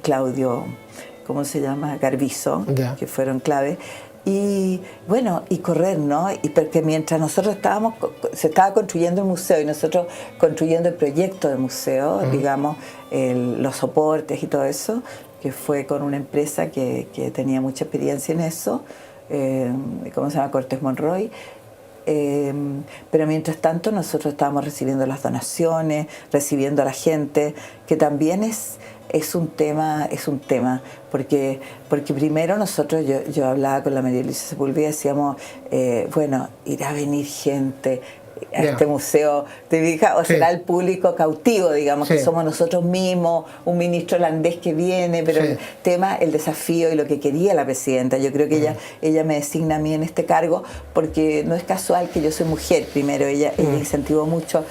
Claudio, ¿cómo se llama?, Garbizo, que fueron clave. Y bueno, y correr, ¿no? Y porque mientras nosotros se estaba construyendo el museo y nosotros construyendo el proyecto del museo, digamos, los soportes y todo eso, que fue con una empresa que tenía mucha experiencia en eso, ¿cómo se llama?, Cortés Monroy. Pero mientras tanto nosotros estábamos recibiendo las donaciones, recibiendo a la gente, que también es un tema, porque primero nosotros, yo hablaba con la María Luisa Sepúlveda y decíamos, bueno, irá a venir gente a este museo, ¿te fijas? O será el público cautivo, digamos, que somos nosotros mismos, un ministro holandés que viene, pero el tema, el desafío y lo que quería la presidenta. Yo creo que ella me designa a mí en este cargo porque no es casual que yo soy mujer, primero, ella incentivó mucho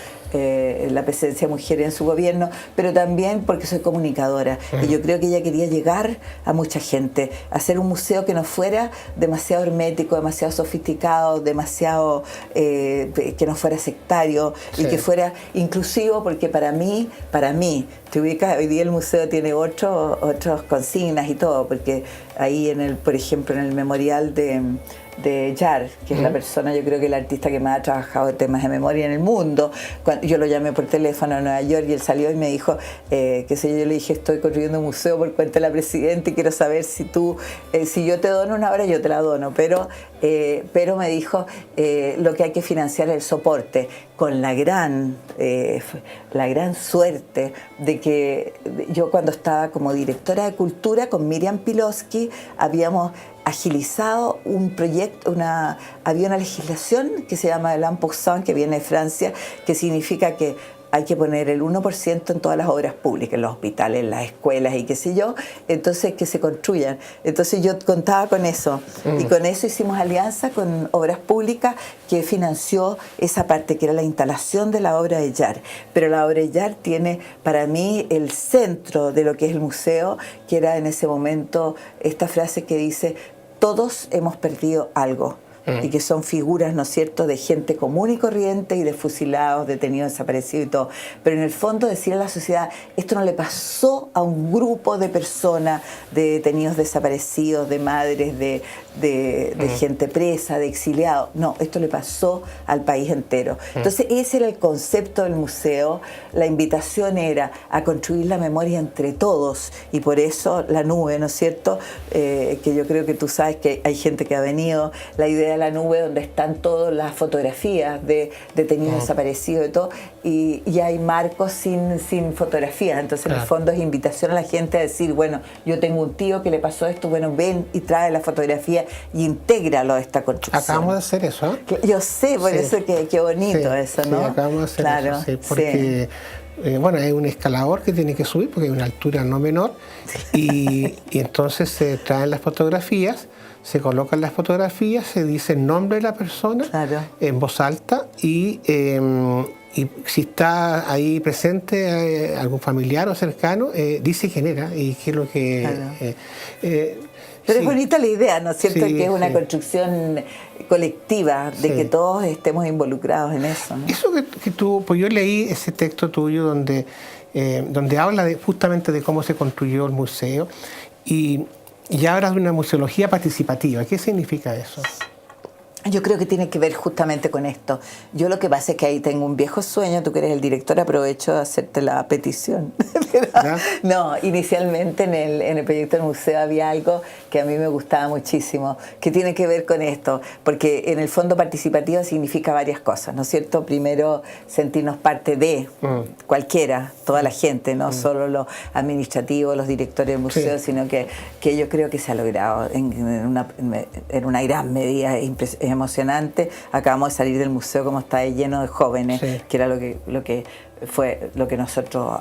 la presencia de mujeres en su gobierno, pero también porque soy comunicadora y yo creo que ella quería llegar a mucha gente, hacer un museo que no fuera demasiado hermético, demasiado sofisticado, demasiado que no fuera sectario y que fuera inclusivo, porque para mí, te ubicas, hoy día el museo tiene otras consignas y todo, porque ahí por ejemplo, en el memorial de Yar, que es la persona, yo creo que el artista que más ha trabajado en temas de memoria en el mundo. Yo lo llamé por teléfono a Nueva York y él salió y me dijo, yo le dije, estoy construyendo un museo por cuenta de la presidenta y quiero saber si yo te dono una obra, yo te la dono, pero me dijo, lo que hay que financiar es el soporte, con la gran suerte de que yo, cuando estaba como directora de cultura con Miriam Pilowski, habíamos agilizado un proyecto, había una legislación que se llama el Impost, que viene de Francia, que significa que hay que poner el 1% en todas las obras públicas, en los hospitales, en las escuelas y qué sé yo, entonces que se construyan. Entonces yo contaba con eso y con eso hicimos alianza con Obras Públicas, que financió esa parte que era la instalación de la obra de Yar. Pero la obra de Yar tiene para mí el centro de lo que es el museo, que era en ese momento esta frase que dice: todos hemos perdido algo. Y que son figuras, ¿no es cierto?, de gente común y corriente y de fusilados, detenidos, desaparecidos y todo. Pero en el fondo decir a la sociedad, esto no le pasó a un grupo de personas, de detenidos, desaparecidos, de madres, de gente presa, de exiliados. No, esto le pasó al país entero. Entonces ese era el concepto del museo. La invitación era a construir la memoria entre todos, y por eso la nube, ¿no es cierto?, que yo creo que tú sabes que hay gente que ha venido, la idea de la nube donde están todas las fotografías de detenidos, desaparecidos y todo, y hay marcos sin fotografías. Entonces en el fondo es invitación a la gente a decir, bueno, yo tengo un tío que le pasó esto, bueno, ven y trae la fotografía y intégralo a esta construcción. Acabamos de hacer eso, ¿eh? Yo sé, por eso qué bonito eso, ¿no? Sí, acabamos de hacer eso, sí, porque Bueno, hay un escalador que tiene que subir porque hay una altura no menor y entonces se traen las fotografías, se colocan las fotografías, se dice el nombre de la persona en voz alta y si está ahí presente algún familiar o cercano, dice quién era y qué es lo que... Pero es bonita la idea, ¿no es cierto? Sí, que es una construcción colectiva, de que todos estemos involucrados en eso, ¿no? Eso que tú, pues yo leí ese texto tuyo donde habla justamente de cómo se construyó el museo y habla de una museología participativa. ¿Qué significa eso? Yo creo que tiene que ver justamente con esto. Yo lo que pasa es que ahí tengo un viejo sueño, tú que eres el director, aprovecho de hacerte la petición. No, inicialmente en el proyecto del museo había algo que a mí me gustaba muchísimo, que tiene que ver con esto, porque en el fondo participativo significa varias cosas, ¿no es cierto? Primero, sentirnos parte de cualquiera, toda la gente, no solo los administrativos, los directores del museo, sino que yo creo que se ha logrado en una gran medida emocionante. Acabamos de salir del museo como está lleno de jóvenes, que era lo que nosotros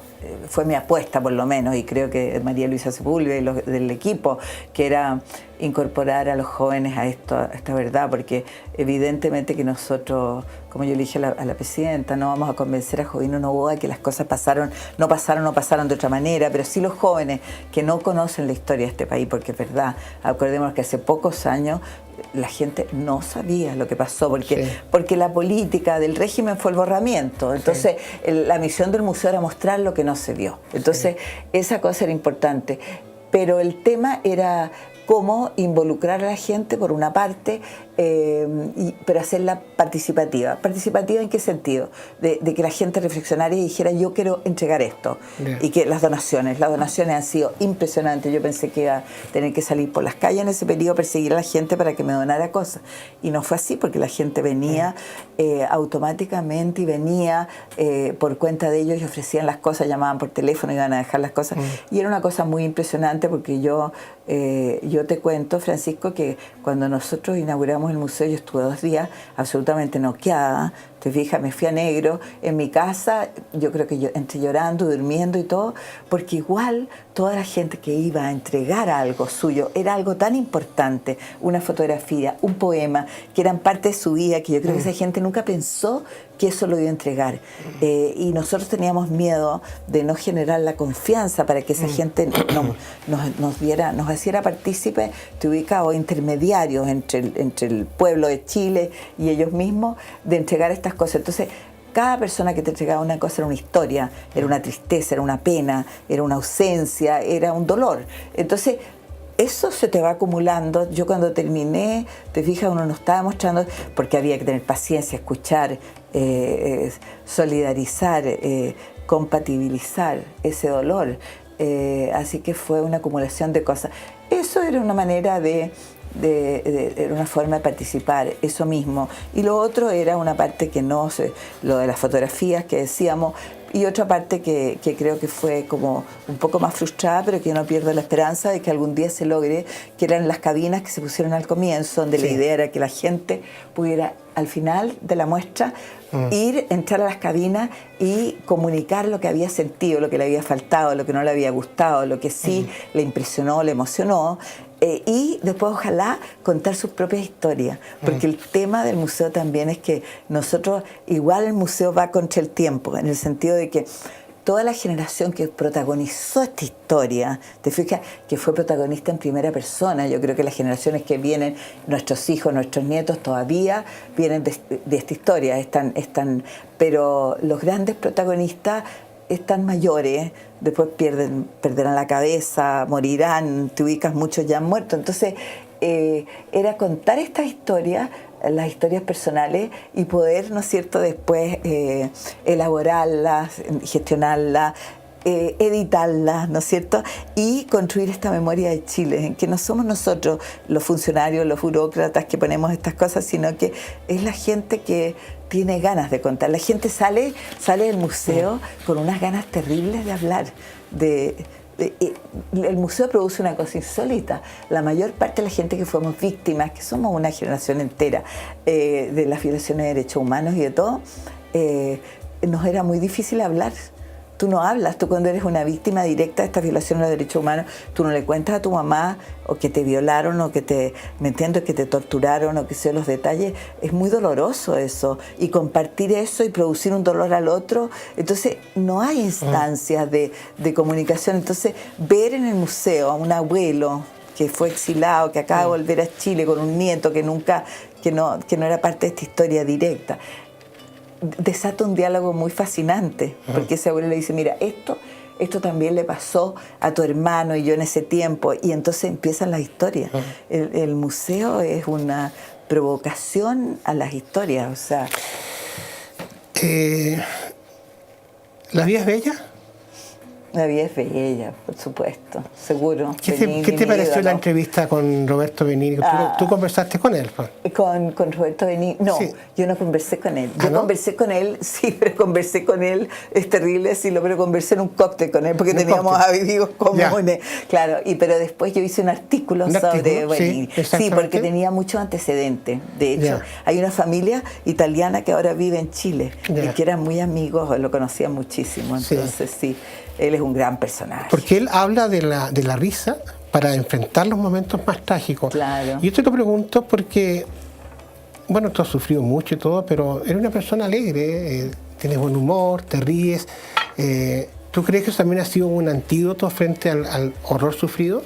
fue mi apuesta por lo menos, y creo que María Luisa Sepúlveda y del equipo, que era incorporar a los jóvenes a esta verdad, porque evidentemente que nosotros, como yo le dije a la presidenta, no vamos a convencer a Jovino Novoa que las cosas no pasaron de otra manera, pero sí los jóvenes que no conocen la historia de este país, porque es verdad, acordémonos que hace pocos años la gente no sabía lo que pasó, porque la política del régimen fue el borramiento. Entonces, la misión del museo era mostrar lo que no se vio. Entonces, esa cosa era importante. Pero el tema era cómo involucrar a la gente, por una parte, pero hacerla participativa. ¿Participativa en qué sentido? De que la gente reflexionara y dijera, yo quiero entregar esto. Y que las donaciones han sido impresionantes. Yo pensé que iba a tener que salir por las calles en ese periodo, perseguir a la gente para que me donara cosas. Y no fue así, porque la gente venía automáticamente y venía por cuenta de ellos y ofrecían las cosas, llamaban por teléfono, iban a dejar las cosas. Y era una cosa muy impresionante, porque yo te cuento, Francisco, que cuando nosotros inauguramos el museo, yo estuve 2 días absolutamente noqueada. Te fijas, me fui a negro en mi casa, yo creo que yo entre llorando, durmiendo y todo, porque igual toda la gente que iba a entregar algo suyo era algo tan importante, una fotografía, un poema, que eran parte de su vida, que yo creo que esa gente nunca pensó que eso lo iba a entregar. Y nosotros teníamos miedo de no generar la confianza para que esa gente nos hiciera partícipes, te ubica, o intermediarios entre el pueblo de Chile y ellos mismos, de entregar estas cosas. Entonces, cada persona que te entregaba una cosa era una historia, era una tristeza, era una pena, era una ausencia, era un dolor. Entonces, eso se te va acumulando. Yo cuando terminé, te fijas, uno no estaba mostrando, porque había que tener paciencia, escuchar, solidarizar, compatibilizar ese dolor. Así que fue una acumulación de cosas. Eso era una manera era una forma de participar, eso mismo. Y lo otro era una parte que no sé, lo de las fotografías que decíamos, y otra parte que creo que fue como un poco más frustrada, pero que yo no pierdo la esperanza de que algún día se logre, que eran las cabinas que se pusieron al comienzo, donde la idea era que la gente pudiera, al final de la muestra, entrar a las cabinas y comunicar lo que había sentido, lo que le había faltado, lo que no le había gustado, lo que sí le impresionó, le emocionó. Y después ojalá contar sus propias historias, porque el tema del museo también es que nosotros, igual el museo va contra el tiempo, en el sentido de que toda la generación que protagonizó esta historia, te fijas que fue protagonista en primera persona. Yo creo que las generaciones que vienen, nuestros hijos, nuestros nietos, todavía vienen de esta historia, pero los grandes protagonistas están mayores, después perderán la cabeza, morirán, te ubicas, muchos ya han muerto. Entonces, era contar estas historias, las historias personales, y poder, ¿no es cierto?, después elaborarlas, gestionarlas, editarlas, ¿no es cierto?, y construir esta memoria de Chile, en que no somos nosotros los funcionarios, los burócratas que ponemos estas cosas, sino que es la gente que tiene ganas de contar. La gente sale del museo con unas ganas terribles de hablar. El museo produce una cosa insólita. La mayor parte de la gente que fuimos víctimas, que somos una generación entera de las violaciones de derechos humanos y de todo, nos era muy difícil hablar. tú no hablas, tú cuando eres una víctima directa de esta violación de los derechos humanos, tú no le cuentas a tu mamá o que te violaron o que me entiendo, que te torturaron o que sea los detalles. Es muy doloroso eso, y compartir eso y producir un dolor al otro. Entonces no hay instancias de comunicación. Entonces ver en el museo a un abuelo que fue exilado, que acaba de volver a Chile con un nieto que no era parte de esta historia directa, desata un diálogo muy fascinante, porque ese abuelo le dice, mira, esto también le pasó a tu hermano y yo en ese tiempo, y entonces empiezan las historias. El museo es una provocación a las historias, o sea... ¿La vida es bella? La vida es bella, por supuesto, seguro. ¿Qué te pareció la entrevista con Roberto Benigni? ¿Tú conversaste con él? Con Roberto Benigni, no, sí. Yo no conversé con él. Yo conversé con él, sí, pero conversé con él, es terrible decirlo, pero conversé en un cóctel con él, porque teníamos amigos comunes. Claro, pero después yo hice un artículo sobre Benigni. Sí, porque tenía muchos antecedentes. De hecho, hay una familia italiana que ahora vive en Chile, y que eran muy amigos, lo conocían muchísimo, entonces sí. Él es un gran personaje. Porque él habla de la risa para enfrentar los momentos más trágicos. Claro. Y yo te lo pregunto porque, bueno, tú has sufrido mucho y todo, pero eres una persona alegre, tienes buen humor, te ríes. ¿Tú crees que eso también ha sido un antídoto frente al horror sufrido?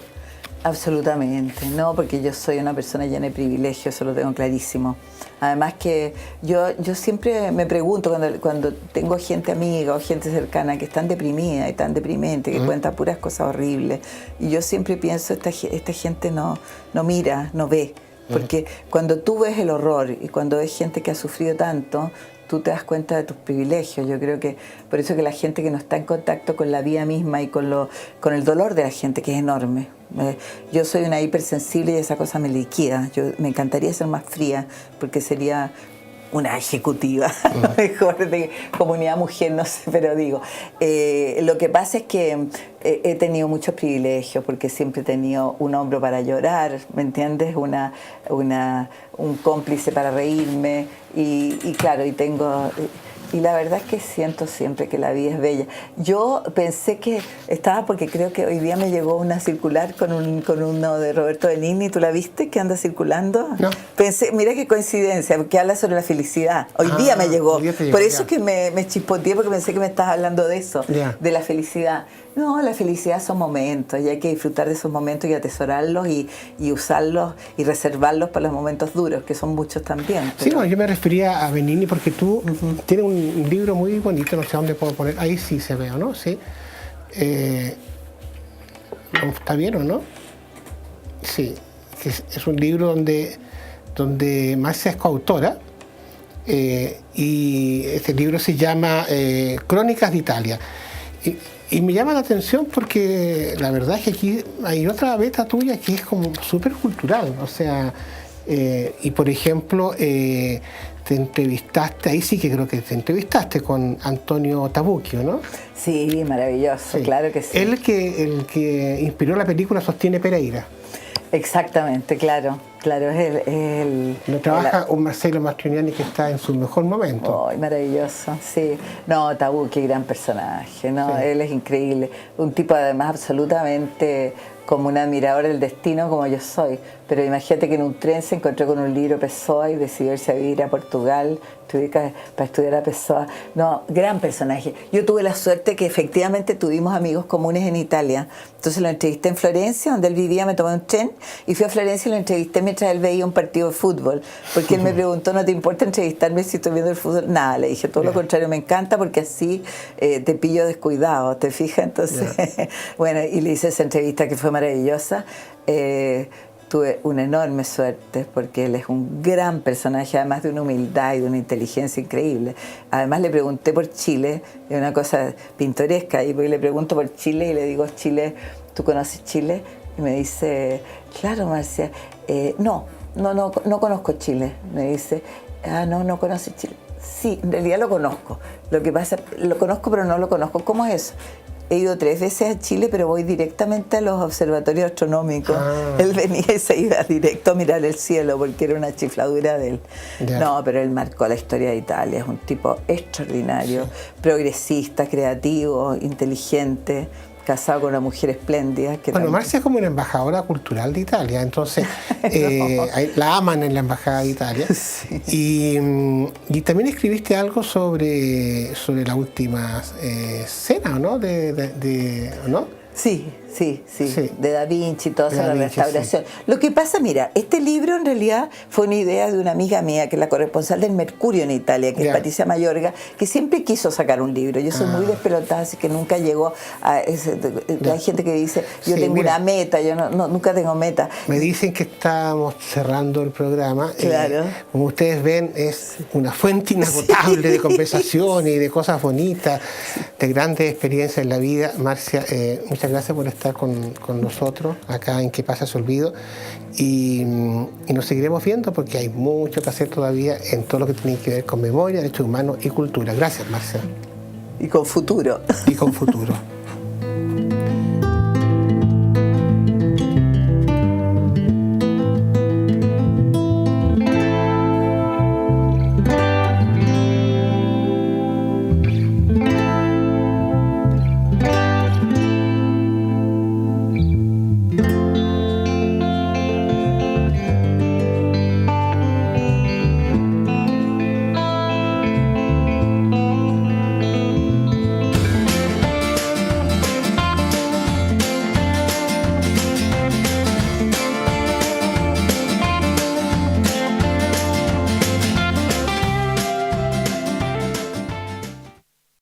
Absolutamente, no, porque yo soy una persona llena de privilegios, eso lo tengo clarísimo. Además que yo siempre me pregunto cuando tengo gente amiga o gente cercana que están deprimida y tan deprimente, que cuenta puras cosas horribles, y yo siempre pienso, esta gente no mira, no ve, porque cuando tú ves el horror y cuando ves gente que ha sufrido tanto, tú te das cuenta de tus privilegios. Yo creo que por eso que la gente que no está en contacto con la vida misma y con el dolor de la gente, que es enorme. Yo soy una hipersensible y esa cosa me liquida. Me encantaría ser más fría, porque sería una ejecutiva mejor de comunidad mujer, no sé, pero digo, lo que pasa es que he tenido muchos privilegios, porque siempre he tenido un hombro para llorar, ¿me entiendes? Un cómplice para reírme, y claro, y la verdad es que siento siempre que la vida es bella. Yo pensé que estaba, porque creo que hoy día me llegó una circular con uno de Roberto Benigni. ¿Tú la viste que anda circulando? No. Pensé, mira qué coincidencia, porque habla sobre la felicidad. Hoy día me llegó. Por eso es que me chispoteé, porque pensé que me estabas hablando de eso, de la felicidad. No, la felicidad son momentos, y hay que disfrutar de esos momentos y atesorarlos y usarlos y reservarlos para los momentos duros, que son muchos también. Sí, no, yo me refería a Benigni porque tú tienes un libro muy bonito, no sé dónde puedo poner, ahí sí se ve, ¿no? Sí. ¿Está bien o no? Sí, es un libro donde Marcia es coautora, y este libro se llama Crónicas de Italia. Y me llama la atención porque la verdad es que aquí hay otra beta tuya que es como súper cultural, o sea, y por ejemplo, te entrevistaste, ahí sí que creo que te entrevistaste con Antonio Tabucchio, ¿no? Sí, maravilloso, sí. Claro que sí. El que inspiró la película Sostiene Pereira. Exactamente, claro, es el... No trabaja un Marcello Mastroianni que está en su mejor momento. ¡Ay, maravilloso! Sí. No, Tabú, qué gran personaje, ¿no? Sí. Él es increíble. Un tipo además absolutamente como un admirador del destino, como yo soy. Pero imagínate que en un tren se encontró con un libro Pessoa y decidió irse a vivir a Portugal para estudiar a Pessoa. No, gran personaje. Yo tuve la suerte que efectivamente tuvimos amigos comunes en Italia. Entonces lo entrevisté en Florencia, donde él vivía, me tomé un tren y fui a Florencia y lo entrevisté mientras él veía un partido de fútbol. Porque él me preguntó, ¿no te importa entrevistarme si estoy viendo el fútbol? Nada, le dije, todo lo contrario, me encanta porque así te pillo descuidado, ¿te fijas? Entonces, bueno, y le hice esa entrevista que fue maravillosa. Tuve una enorme suerte porque él es un gran personaje, además de una humildad y de una inteligencia increíble. Además le pregunté por Chile, es una cosa pintoresca, y porque le pregunto por Chile y le digo, Chile, ¿tú conoces Chile? Y me dice, claro, Marcia, no conozco Chile. Me dice, no conoces Chile. Sí, en realidad lo conozco. Lo que pasa, lo conozco pero no lo conozco. ¿Cómo es eso? he ido 3 veces a Chile, pero voy directamente a los observatorios astronómicos. Él venía y se iba directo a mirar el cielo porque era una chifladura de él. No, pero él marcó la historia de Italia. Es un tipo extraordinario, progresista, creativo, inteligente, casado con una mujer espléndida. Bueno, Marcia es como una embajadora cultural de Italia, entonces la aman en la embajada de Italia. Sí. Y también escribiste algo sobre la última cena, ¿no? ¿No? Sí, de Da Vinci, toda esa restauración. Sí. Lo que pasa, mira, este libro en realidad fue una idea de una amiga mía, que es la corresponsal del Mercurio en Italia, que es Patricia Mayorga, que siempre quiso sacar un libro. Yo soy muy despelotada, así que nunca llegó a ese... Hay gente que dice, yo tengo una meta, yo nunca tengo meta. Me dicen que estamos cerrando el programa. Claro. Como ustedes ven, es una fuente inagotable de conversaciones y de cosas bonitas, de grandes experiencias en la vida. Marcia, muchas gracias por estar con nosotros acá en ¿Qué pasa? Se olvido, y nos seguiremos viendo porque hay mucho que hacer todavía en todo lo que tiene que ver con memoria, derechos humanos y cultura. Gracias, Marcia. Y con futuro. Y con futuro.